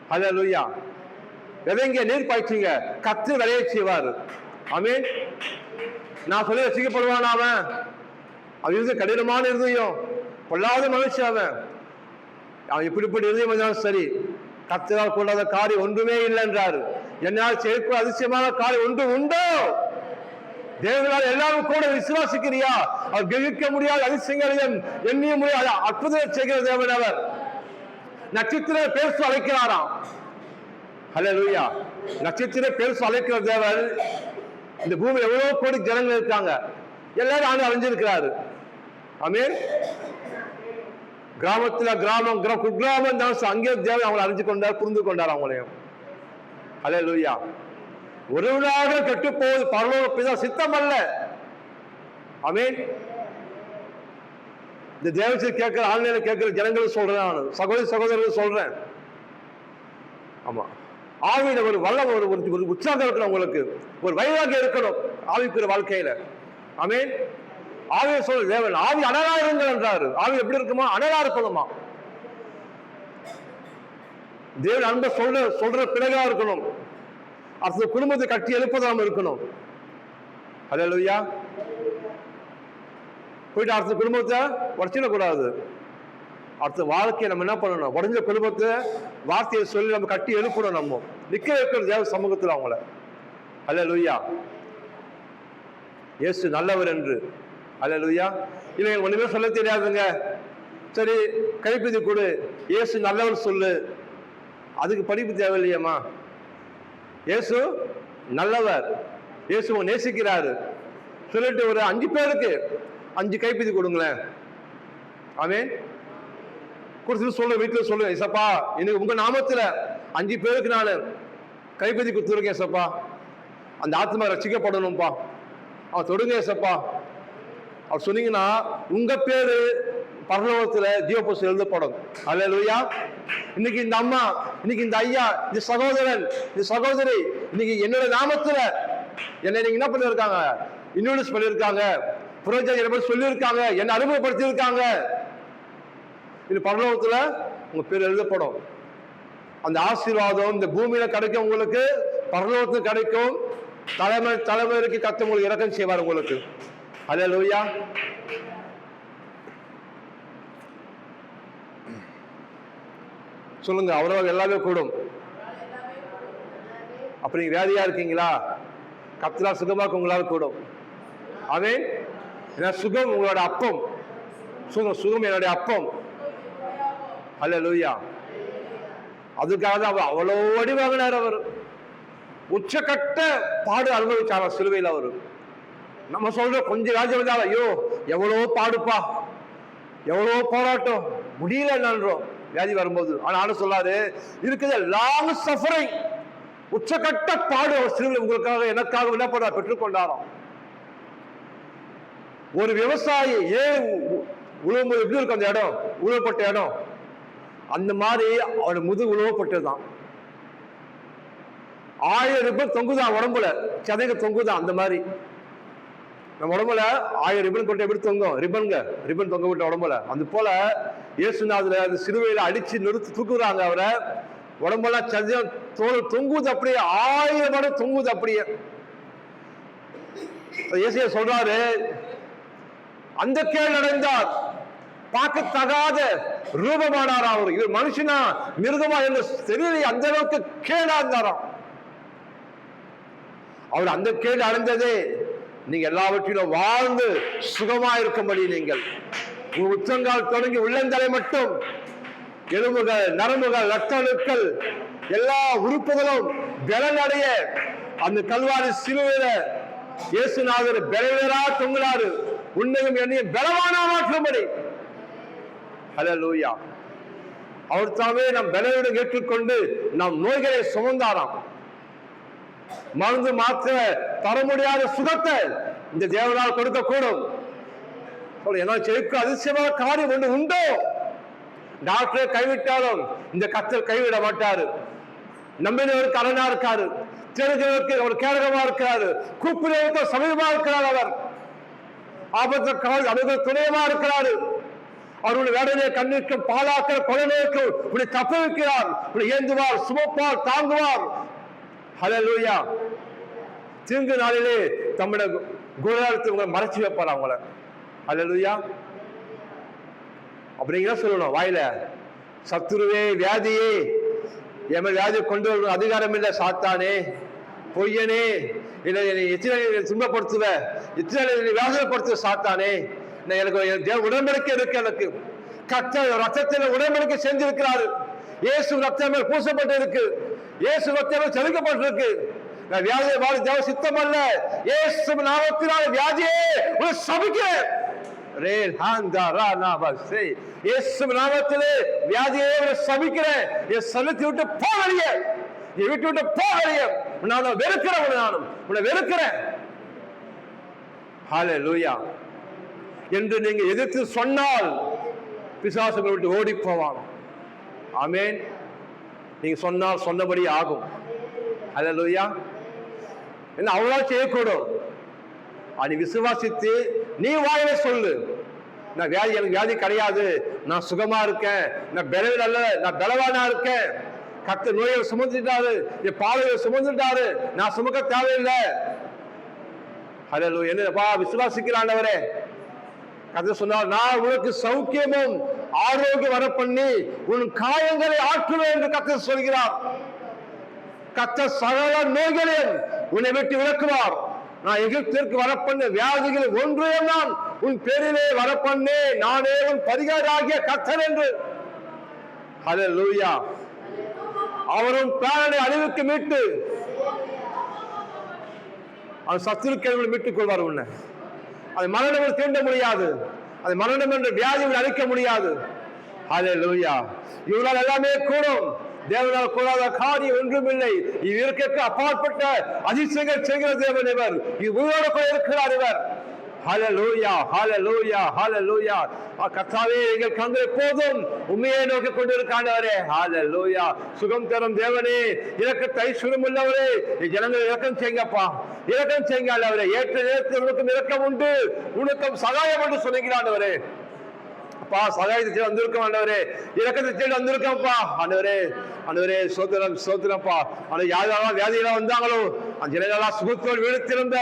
ஹல்லேலூயா. விதைங்க, நீர் பாய்ச்சுங்க, கர்த்தர் விளைய செய்வார். ஆமென். நான் சொல்லி ரசிக்கப்படுவான் அவன்? அவன் இருந்து கடினமான இருதயம், பொல்லாத மனுஷன் அவன் இப்படிப்பட்ட இருதயம் இருந்தாலும் சரி, கர்த்தரால் கொள்ளாத காரியம் ஒன்றுமே இல்லை என்றார். என்னால் செய்யக்கூடிய அதிசயமான காரியம் ஒன்று உண்டோ? தேவனால் எல்லாரும் கூட விசுவாசிக்கிறியா? அவர் கிரகிக்க முடியாத அதிசயங்களையும் எண்ணிய முடியாத அற்புதம் செய்கிற தேவன் அவர். நட்சத்திர பேசு அழைக்கிறாராம். ஹல்லேலூயா. நட்சத்திர பேசு அழைக்கிற தேவன். இந்த பூமி எவ்வளவு கோடி ஜனங்கள் இருக்காங்க, எல்லாரும் ஆண்டு அழிஞ்சிருக்கிறாரு. ஆமென். கிராமத்துல குக்கிராமம் தான், அங்கே தேவன் அவங்களை அறிஞ்சு கொண்டார், புரிந்து கொண்டார் அவங்களையும். ஹல்லேலூயா. ஒருவனாக கெட்டு போவது பரலோக பிதா சித்தம் அல்ல. ஆமென். இந்த தேவத்தை கேட்கிற, ஆன்லைன்ல கேட்கிற ஜனங்களும் சொல்றேன், நான் சகோதரர்கள் சொல்றேன். ஆமா, ஆவியில ஒரு வல்லம், ஒரு உற்சாகம் இருக்கணும் உங்களுக்கு, ஒரு வைராகியம் இருக்கணும் ஆவிக்குரிய வாழ்க்கையில. ஆமென். ஆவியை சொல்ற தேவன், ஆவி அனலா இருங்கள் என்றாரு. ஆவி எப்படி இருக்குமா? அனலா இருக்கணுமா. தேவன் அன்பை சொல்ற பிறகா இருக்கணும். அடுத்த குடும்பத்தை கட்டி எழுப்பதாம இருக்கணும். ஹல்லேலூயா. போயிட்டு அடுத்த குடும்பத்தை உடச்சிடக்கூடாது. அடுத்த வாழ்க்கையை நம்ம என்ன பண்ணணும்? உடஞ்ச குடும்பத்தை வார்த்தையை சொல்லி நம்ம கட்டி எழுப்பணும். நம்ம நிக்க வைக்கணும் தேவ சமூகத்தில் அவங்கள. ஹல்லேலூயா. இயேசு நல்லவர் என்று. ஹல்லேலூயா. இல்லை ஒண்ணுமே சொல்ல தெரியாதுங்க, சரி கைப்பதி கொடு, இயேசு நல்லவர் சொல்லு, அதுக்கு படிப்பு தேவையில்லையம்மா. இயேசு நல்லவர், இயேசுவை நேசிக்கிறாரு சொல்லிட்டு ஒரு 5 பேருக்கு 5 கைப்பதி கொடுங்களேன். ஆமென். கொடுத்துட்டு சொல்ல, வீட்டில் சொல்லுங்க, ஏசப்பா எனக்கு உங்க நாமத்துல 5 பேருக்கு நான் கைப்பதி கொடுத்துருக்கேன் ஏசப்பா, அந்த ஆத்மா ரட்சிக்கப்படணும்பா, அவன் தொடுங்க ஏசப்பா. அவர் சொன்னீங்கன்னா உங்க பேரு பரலோகத்துல ஜீவபுஸ்தகத்தில் எழுதப்படும். ஹல்லேலூயா. இன்னைக்கு இந்த அம்மா, இன்னைக்கு இந்த ஐயா, இந்த சகோதரன், இந்த சகோதரி இன்னைக்கு என்னோட நாமத்துல என்னை நீங்க என்ன பண்ணிருக்காங்க? இன்ட்ரோடியூஸ் பண்ணிருக்காங்க, புரோஜனம் சொல்லியிருக்காங்க, என்னை அறிமுகப்படுத்தி இருக்காங்க. இது பரலோகத்துல உங்க பேர் எழுதப்படும். அந்த ஆசீர்வாதம் இந்த பூமியில கிடைக்கும் உங்களுக்கு, பரலோகத்துக்கு கிடைக்கும். தலைமைக்கு கர்த்தர் உங்களுக்கு இரக்கம் செய்வார் உங்களுக்கு. ஹல்லேலூயா. சொல்லுங்க, அவரால் எல்லாமே கூடும். அப்ப நீங்க வியாதியா இருக்கீங்களா? கர்த்தரால் சுகமாக்க உங்களால் கூடும். ஆமென். சுகம் உங்களோட அப்பம், சுகம் என்னுடைய அப்பம். ஹல்லேலூயா. அதுக்காக அவர் அவ்வளோ அடி வாங்கினார். அவர் உச்சக்கட்ட பாடு அனுபவிச்சார் சிலுவையில். அவர் நம்ம சொல்ற கொஞ்சம் ராஜ்யம், ஐயோ எவ்வளோ பாடுப்பா, எவ்வளோ போராட்டம், முடியல என்னன்றோம் வியாதி வரும்போது. ஆனா சொல்லாரு இருக்குது லாங் சஃபரிங், உச்சக்கட்ட பாடு அவர் சிலுவையில் உங்களுக்காக எனக்காக என்ன பண்ண பெற்றுக்கொண்டாராம். ஒரு விவசாயி ஏன் உழவும்போது எப்படி இருக்கும் அந்த இடம், உழவப்பட்ட இடம், அந்த மாதிரி அவருடைய முதுகு உழவப்பட்டதுதான். 1000 ரிப்பன் தொங்குதான் உடம்புல, சதைங்க தொங்குதான். அந்த மாதிரி நம்ம உடம்புல 1000 ரிப்பன் கொண்டு எப்படி தொங்கும்? ரிப்பன் தொங்க விட்ட உடம்புல. அது போல இயேசுநாதர் அந்த சிலுவையில அடிச்சு நிறுத்தி தூக்குறாங்க அவரை. உடம்பெல்லாம் சதையம் தொங்குது, அப்படியே 1000 மடங்கு தொங்குது அப்படியே. இயேசு சொல்றாரு, அந்த கேள் அடைந்தார் பார்க்கத்தகாத ரூபமானாரா அவர். இவர் மனுஷனா மிருகமா என்று தெரியல, அந்த அளவுக்கு கேடா இருந்தாராம். அவர் அந்த கேடு அடைந்ததே நீங்க எல்லாவற்றிலும் வாழ்ந்து சுகமா இருக்கும்படி, நீங்கள் உங்க உச்சங்கால் தொடங்கி உள்ளந்தலை மட்டும் எலும்புகள், நரம்புகள், ரத்த அணுக்கள் எல்லா உறுப்புகளும் பலனடைய அந்த கல்வாரி சிலுவையில இயேசுநாதர் பலவீனரா தொங்கினாரு. உன்னையும் என்னையும் பலவானா மாற்றும்படி. ஹல்லேலூயா. அவர் தாமே நம் பலவீனம் ஏற்றுக்கொண்டு நம் நோய்களை சுமந்தாராம். மருந்து மாற்ற தர முடியாத சுகத்தை இந்த தேவனால் கொடுக்க கூடும். செழிக்க அதிசயமான காரியம் ஒன்று உண்டோ? டாக்டரை கைவிட்டாலும் இந்த கர்த்தர் கைவிட மாட்டாரு. நம்பினவருக்கு அரணா இருக்காரு, தெரிஞ்சவருக்கு அவர் கேடகமா இருக்கிறாரு, கூப்பிடுவதற்கு சமீபமா இருக்கிறார். அவர் ஆபத்து கால அவர்கள் துணையமா இருக்கிறாரு. அவருடைய வேடனையை கண்ணிற்கும் பாலாக்கிற கொலைநோய்க்கும் இப்படி தப்ப வைக்கிறார். இப்படி ஏந்துவார், சுமப்பார், தாங்குவார். ஹல்லேலூயா. தீங்கு நாளிலே தம்முடைய குணத்தை உங்களை மறைச்சு வைப்பார் அவங்கள. ஹல்லேலூயா. அப்படிங்கிற சொல்லணும் வாயில, சத்துருவே, வியாதியே, எம வியாதியை கொண்டு வர அதிகாரம் இல்லை சாத்தானே, பொய்யனே, இல்லை எத்தனை துன்பப்படுத்துவ, எத்தனை வியாசப்படுத்துவ சாத்தானே, எனக்கு உடன்படிக்கை இருக்கு. எனக்கு கர்த்தர் ரத்தத்தில் உடன்படிக்கை செஞ்சிருக்கிறாரு. இயேசு ரத்தமே பூசப்பட்டு இருக்கு, இயேசு ரத்தமே செலுக்கப்பட்டிருக்கு. நான் வியாதியை வாழ தேவ சித்தம் அல்ல, இயேசு நாமத்தினால வியாதியே சபிக்கிறேன். வியாதியை சபிக்கிறேன். சலித்து விட்டு போகலைய, விட்டு விட்டு போகலைய. நான் வெறுக்கிறேன், நானும் உன்னை வெறுக்கிறேன். ஹல்லேலூயா என்று நீங்க எதிர்த்து சொன்னால் பிசாசுகளை விட்டு ஓடி போவான். ஆமென். நீங்க சொன்னால் சொன்னபடி ஆகும். ஹல்லேலூயா. என்ன அவ்வளவு செய்யக்கூடும். நீ விசுவாசித்து நீ வாயில சொல்லு, நான் வியாதி, எனக்கு வியாதி கிடையாது, நான் சுகமா இருக்கேன், நான் பலவீனம் அல்ல, நான் பலவானா இருக்கேன், கர்த்தர் நோயை சுமந்துட்டாரு, என் பாதையை சுமந்துட்டாரு, நான் சுமக்க தேவையில்லை. ஹல்லேலூயா. என்னப்பா விசுவாசிக்கிறாண்டவரே, கர்த்தர் சொன்னார், நான் உனக்கு சௌக்கியமும் ஆரோக்கியம் வர பண்ணி உன் காயங்களை ஆற்றுவேன் என்று கர்த்தர் சொல்கிறார். கர்த்தர் சகல நோய்களையும் உன்னை விட்டு விலக்குவார். நான் எகிப்திற்கு வரப்பண்ண வியாதிகளை ஒன்றையும் நான் உன் பேரிலே வரப்பண்ணே, நானே உன் பரிகாராகிய கர்த்தர் என்று. ஹல்லேலூயா. அவரும் பிராணனை அழிவுக்கு மீட்டு அவன் சத்துருக்களை மீட்டுக் கொள்வார். உன்னை அது மரணம் தீண்ட முடியாது, அது மரணம் என்ற வியாதியை அழிக்க முடியாது. ஹல்லேலூயா. இவரால் எல்லாமே கூடும். தேவனால் கூடாத காரியம் ஒன்றும் இல்லை. இவருக்கு அப்பாற்பட்ட அதிசயங்கள் செய்கிற தேவன் இவர். இவரோடு கூட இருக்கிறார் இவர். ஹல்லேலூயா, ஹல்லேலூயா, ஹல்லேலூயா. கர்த்தாவே, எங்கள் கண்கள் எப்போதும் உண்மையை நோக்கி கொண்டிருக்காண்டவரே. ஹல்லேலூயா. சுகம் தரும் தேவனே, இரக்கத்தை ஐஸ்வர்யம் உள்ளவரே, ஜனங்கள் இரக்கம் செய்யுங்கப்பா, இரக்கம் செய்யுங்க ஆண்டவரே. ஏற்ற நேரத்தில் உனக்கும் இரக்கம் உண்டு, உனக்கும் சகாயம் என்று சொல்லுகிறாண்டவரே. அப்பா, சகாயத்தை வந்திருக்கோம் ஆண்டவரே, இரக்கத்தை தேடி வந்திருக்கோம்ப்பா ஆண்டவரே. ஆண்டவரே, சோத்திரம் சோத்திரம்ப்பா. ஆனால் யாரெல்லாம் வியாதிகளாக வந்தாங்களோ அந்த ஜனங்களா சுகத்தோடு வீடு திரும்ப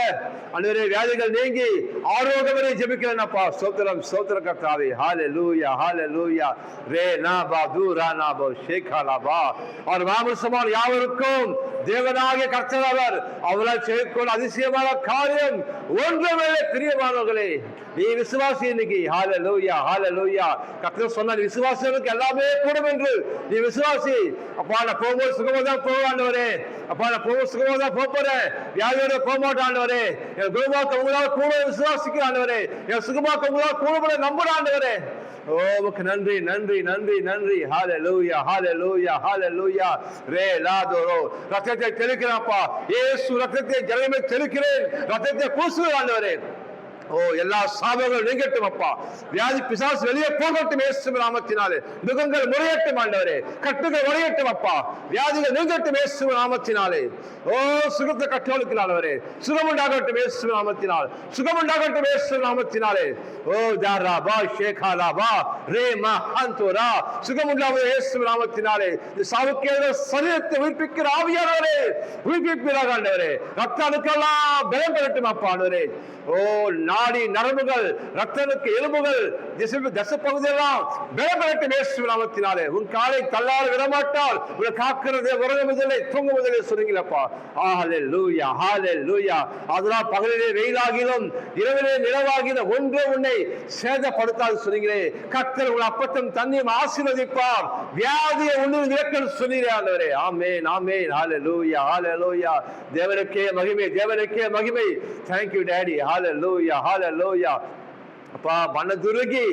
ஆண்டவரே, வியாதிகள் நீங்கி ஆரோக்கியவரை ஜெபிக்கிறேன்ப்பா. சோத்திரம் சோத்திர கர்த்தாவே. ஹல்லேலூயா, ஹல்லேலூயா. ரே நாபா தூரா நாபோ ஷேகாலாபா. அவர் மாமிசமான யாவருக்கும் தேவனாகிய கர்த்தர் அவர். அவரால் செய்யக்கூடிய அதிசயமான காரியம் ஒன்றுமே பிரியமானவர்களே. நீ விசுவாசி இன்னைக்கு. ஹல்லேலூயா, ஹல்லேலூயா. கர்த்தர் சொன்னார், விசுவாசிகளுக்கு எல்லாமே கூடும் என்று. நீ விசுவாசி. அப்பா, நான் போகும்போது சுகமா தான் போவாண்டவரே. அப்பா, நான் போகும்போது சுகமா தான் போறேன், வியாதியோட போக மாட்டாண்டவரே. என் குணமாக்க உங்களால் கூட விசுவாசிக்கிறாண்டவரே, என் சுகமாக்க உங்களால் கூட நம்புறாண்டவரே. ஓ, உமக்கு நன்றி, நன்றி, நன்றி, நன்றி. ஹல்லேலூயா, ஹல்லேலூயா, ஹல்லேலூயா. ரே லாதோரோ. ரத்தத்தை தெளிக்கிறேன்ப்பா, இயேசு ரத்தத்தை ஜனமே தெளிக்கிறேன், ரத்தத்தை பூசுகிறாண்டவரே. ஓ, எல்லா சாபங்கள் நீங்கட்டும் அப்பா. வியாதி பிசாசு வெளியே போகட்டும் இயேசுவின் நாமத்தினாலே. முகங்கள் முறையட்டும் ஆண்டவரே, கட்டுகள் உடையட்டும் அப்பா. வியாதிகள் நீங்கட்டும் இயேசுவின் நாமத்தினாலே. ஓ, சுகத்தை கட்டோலுக்கிறாளவரே, சுகமுண்டாகட்டும் இயேசுவின் நாமத்தினால், சுகமுண்டாகட்டும் இயேசுவின் நாமத்தினாலே. ஓ தாரா பா ஷேகாலா பா ரே மஹந்தோரா. சுகமுண்டாவது இயேசுவின் நாமத்தினாலே. இந்த சாவுக்கேற சரீரத்தை உயிர்ப்பிக்கிற ஆவியானவரே, உயிர்ப்பிப்பீராக ஆண்டவரே. ரத்த அணுக்கெல்லாம் பலம் பெறட்டும் அப்பா ஆண்டவரே. ஓ, நாடி நரம்புகள், ரத்தனுக்கு எலும்புகள், தச பகுதியெல்லாம் பலப்படட்டும் இயேசுவின் நாமத்தினாலே. உன் காலை தள்ளாட விடமாட்டால் உன்னை காக்கிறது உறங்குவதில்லை, தூங்குவதில்லை சொன்னீங்களப்பா. ஹல்லேலூயா, ஹல்லேலூயா. அதனால் பகலிலே வெயிலாகிலும் இரவிலே நிலவாகிலும் ஒன்று உன்னை சேதப்படுத்தாது சொன்னீங்களே. கர்த்தர் உன் அப்பத்தம் தண்ணியும் ஆசீர்வதிப்பார், வியாதியை ஒன்று விலக்கல் சொன்னீரே ஆண்டவரே. ஆமென், ஆமென். ஹல்லேலூயா, ஹல்லேலூயா. தேவனுக்கே மகிமை, தேவனுக்கே மகிமை. Thank you daddy. Hallelujah, hallelujah. அப்பா மனதுருகி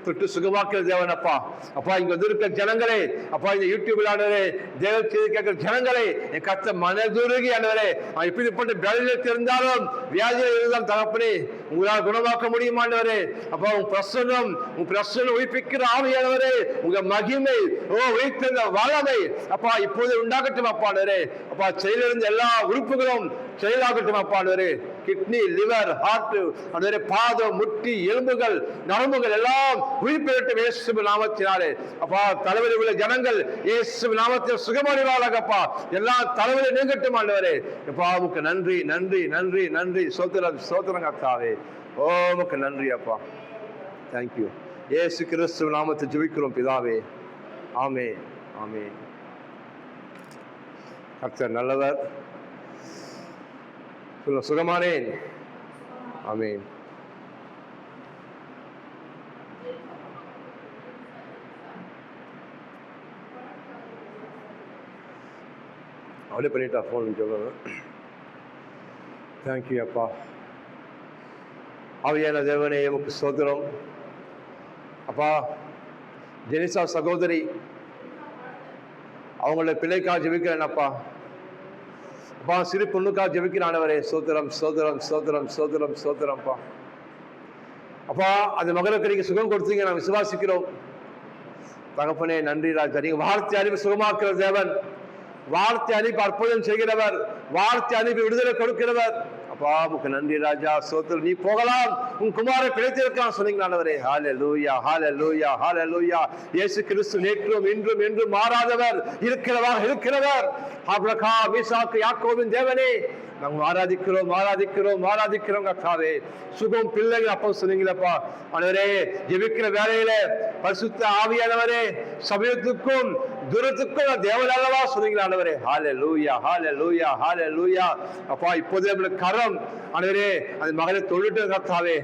தொட்டு சுகமாக்குற தேவன் அப்பா. அப்பா இங்க வந்திருக்க ஜனங்களே, அப்பா இந்த யூடியூப்ல ஆண்டவரே தேவ செய்தி கேட்கிற ஜனங்களே, என் கர்த்தர் மனதுருகி ஆண்டவரே இப்படிப்பட்ட பலவீனத்தில் இருந்தாலும் வியாதியில் இருந்தாலும் தகப்பனே உங்களால் குணமாக்க முடியும் ஆண்டவரே. அப்பா உங்க பிரசன்னம் உயிர்ப்பிக்கிற ஆவியானவரே, உங்க மகிமை உயிர்த்த வல்லமை அப்பா இப்போது உண்டாகட்டும் அப்பா ஆண்டவரே. அப்பா செயலிருந்த எல்லா உறுப்புகளும் செயலாகட்டும் அப்பா ஆண்டவரே. கிட்னி, லிவர், ஹார்ட் ஆண்டவரே, பாதம், முட்டி, எலும்புகள், நரம்புகள் எல்லாம் உயிர்ப்பெறட்டும் இயேசுவின் நாமத்தினாலே. அப்பா தலைவலி உள்ள ஜனங்கள் இயேசுவின் நாமத்தில் சுகமடைவார்களப்பா. எல்லா தலைவலி நீங்கட்டும் ஆண்டவரே. அப்பா உமக்கு நன்றி, நன்றி, நன்றி, நன்றி. சோத்திரம், சோத்திரம் கர்த்தாவே. உமக்கு நன்றி அப்பா. தேங்க்யூ. இயேசு கிறிஸ்துவின் நாமத்தில் ஜெபிக்கிறோம் பிதாவே. ஆமென், ஆமென். கர்த்தர் நல்லவர். சுகமானேன். ஆமென். அப்படியே பண்ணிட்டா ஃபோன் சொல்லணும். தேங்க்யூ அப்பா. ஆவியான தேவனே உமக்கு ஸ்தோத்திரம் அப்பா. ஜெனிசா சகோதரி அவங்களோட பிள்ளைக்காக ஜெபிக்கிறேன் அப்பா. அப்பா சிறு பொண்ணுக்காக ஜெபிக்கிறானவரே. சோத்திரம், சோத்திரம், சோத்திரம், சோத்திரம், சோத்திரம்ப்பா. அப்பா அந்த மகளுக்கு நீங்க சுகம் கொடுத்தீங்க, நாங்கள் விசுவாசிக்கிறோம் தகப்பனே. நன்றி ராஜா. நீங்க வார்த்தை அனுப்பி சுகமாக்குற தேவன், வார்த்தை அனுப்பி அற்புதம் செய்கிறவர், வார்த்தை அனுப்பி விடுதலை கொடுக்கிறவர். அப்பா உமக்கு நன்றி ராஜா. சோத்திரம். நீ போகலாம், உன் குமாரை பிழைத்திருக்கலாம் சொன்னீங்களானவரே. ஹல்லேலூயா, ஹல்லேலூயா, ஹல்லேலூயா. இயேசு கிறிஸ்து நேற்றும் இன்றும் என்றும் மாறாதவர், இருக்கிறவர். ஆபிரகாம், ஈசாக்கு, யாக்கோபின் தேவனே நாங்கள் ஆராதிக்கிறோம், ஆராதிக்கிறோம், ஆராதிக்கிறோம் கர்த்தாவே. சுகம் பிள்ளைகள் அப்போ சொன்னீங்களப்பா ஆண்டவரே. ஜெபிக்கிற வேலையில பரிசுத்த ஆவியானவரே சமயத்துக்கும் தூரத்துக்கும் தேவன் அல்லவா சொன்னீங்களா ஆண்டவரே. ஹல்லேலூயா, ஹல்லேலூயா, ஹல்லேலூயா. அப்பா இப்போதே நம்மளுக்கு கரம் ஆண்டவரே அந்த மகளை தொழுட்டு கர்த்தாவே,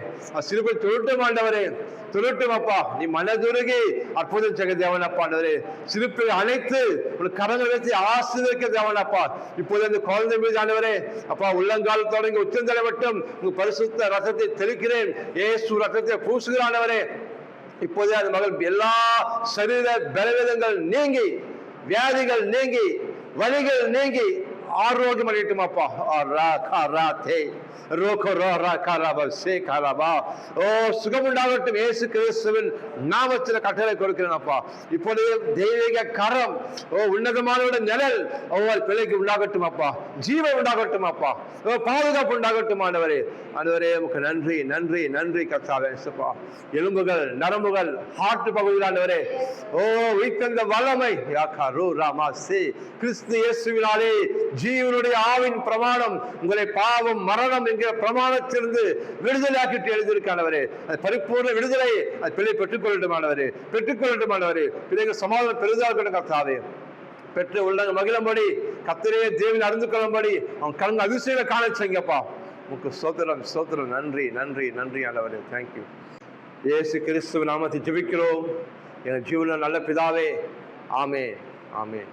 சிறுபை தொழுட்டும் ஆண்டவரே, தொழுட்டும் அப்பா. நீ மனதுருகி அற்புதம் செய்ய தேவன் அப்பா ஆண்டவரே. சிறுப்பை அழைத்து உனக்கு கரங்களை வைத்து ஆசீர்வதிக்க தேவன் அப்பா. இப்போது அந்த குழந்தை மீது ஆண்டவரே அப்பா உள்ளங்கால் தொடங்கி உச்சந்தலை மட்டும் உங்க பரிசுத்த ரத்தத்தை தெளிக்கிறேன், இயேசு ரத்தத்தை பூசுகிறானவரே. இப்போதே அந்த மகள் எல்லா சரீர பலவீனங்கள் நீங்கி, வியாதிகள் நீங்கி, வலிகள் நீங்கி ஆரோக்கியம் அடையட்டும் அப்பா. சுகம் உண்டாகட்டும் இயேசு கிறிஸ்துவின் நாமத்தில் கட்டளை கொடுக்கிறேன் அப்பா. இப்பொழுது தெய்வீக கரம் உன்னதமான நிழல் பிள்ளைக்கு உண்டாகட்டும் அப்பா. ஜீவன் உண்டாகட்டும் அப்பா. பாதுகாப்பு உண்டாகட்டும் ஆண்டவரே. ஆண்டவரே உமக்கு நன்றி, நன்றி, நன்றி கர்த்தாவே. எலும்புகள், நரம்புகள், ஹார்ட் பகுதியில் ஆண்டவரே உயிர்த்தெழுந்த வல்லமை கிறிஸ்து இயேசுவினாலே ஜீவனுடைய ஆவின் பிரமாணம் உங்களை பாவம் மரணம் என்கிற பிரமாணத்திலிருந்து விடுதலையாக்கிட்டு எழுதியிருக்கானவரே. அது பரிபூர்ண விடுதலை அது பிள்ளை பெற்றுக்கொள்ளட்டும் ஆண்டவரே, பெற்றுக்கொள்ளட்டும் ஆண்டவரே. பிள்ளைகள் சமாதானம் பெரிதாக கர்த்தாவே. பெற்று உள்ளங்க மகிழும்படி கர்த்தரே தேவன் அறிந்து கொள்ளும்படி அவன் கண் அதிசயம் காண செய்யுங்கப்பா. உங்க சோத்திரம், சோத்திரம். நன்றி, நன்றி, நன்றி ஆண்டவரே. தேங்க்யூ. இயேசு கிறிஸ்துவின் நாமத்தை ஜெபிக்கிறோம் என் ஜீவன நல்ல பிதாவே. ஆமென், ஆமென்.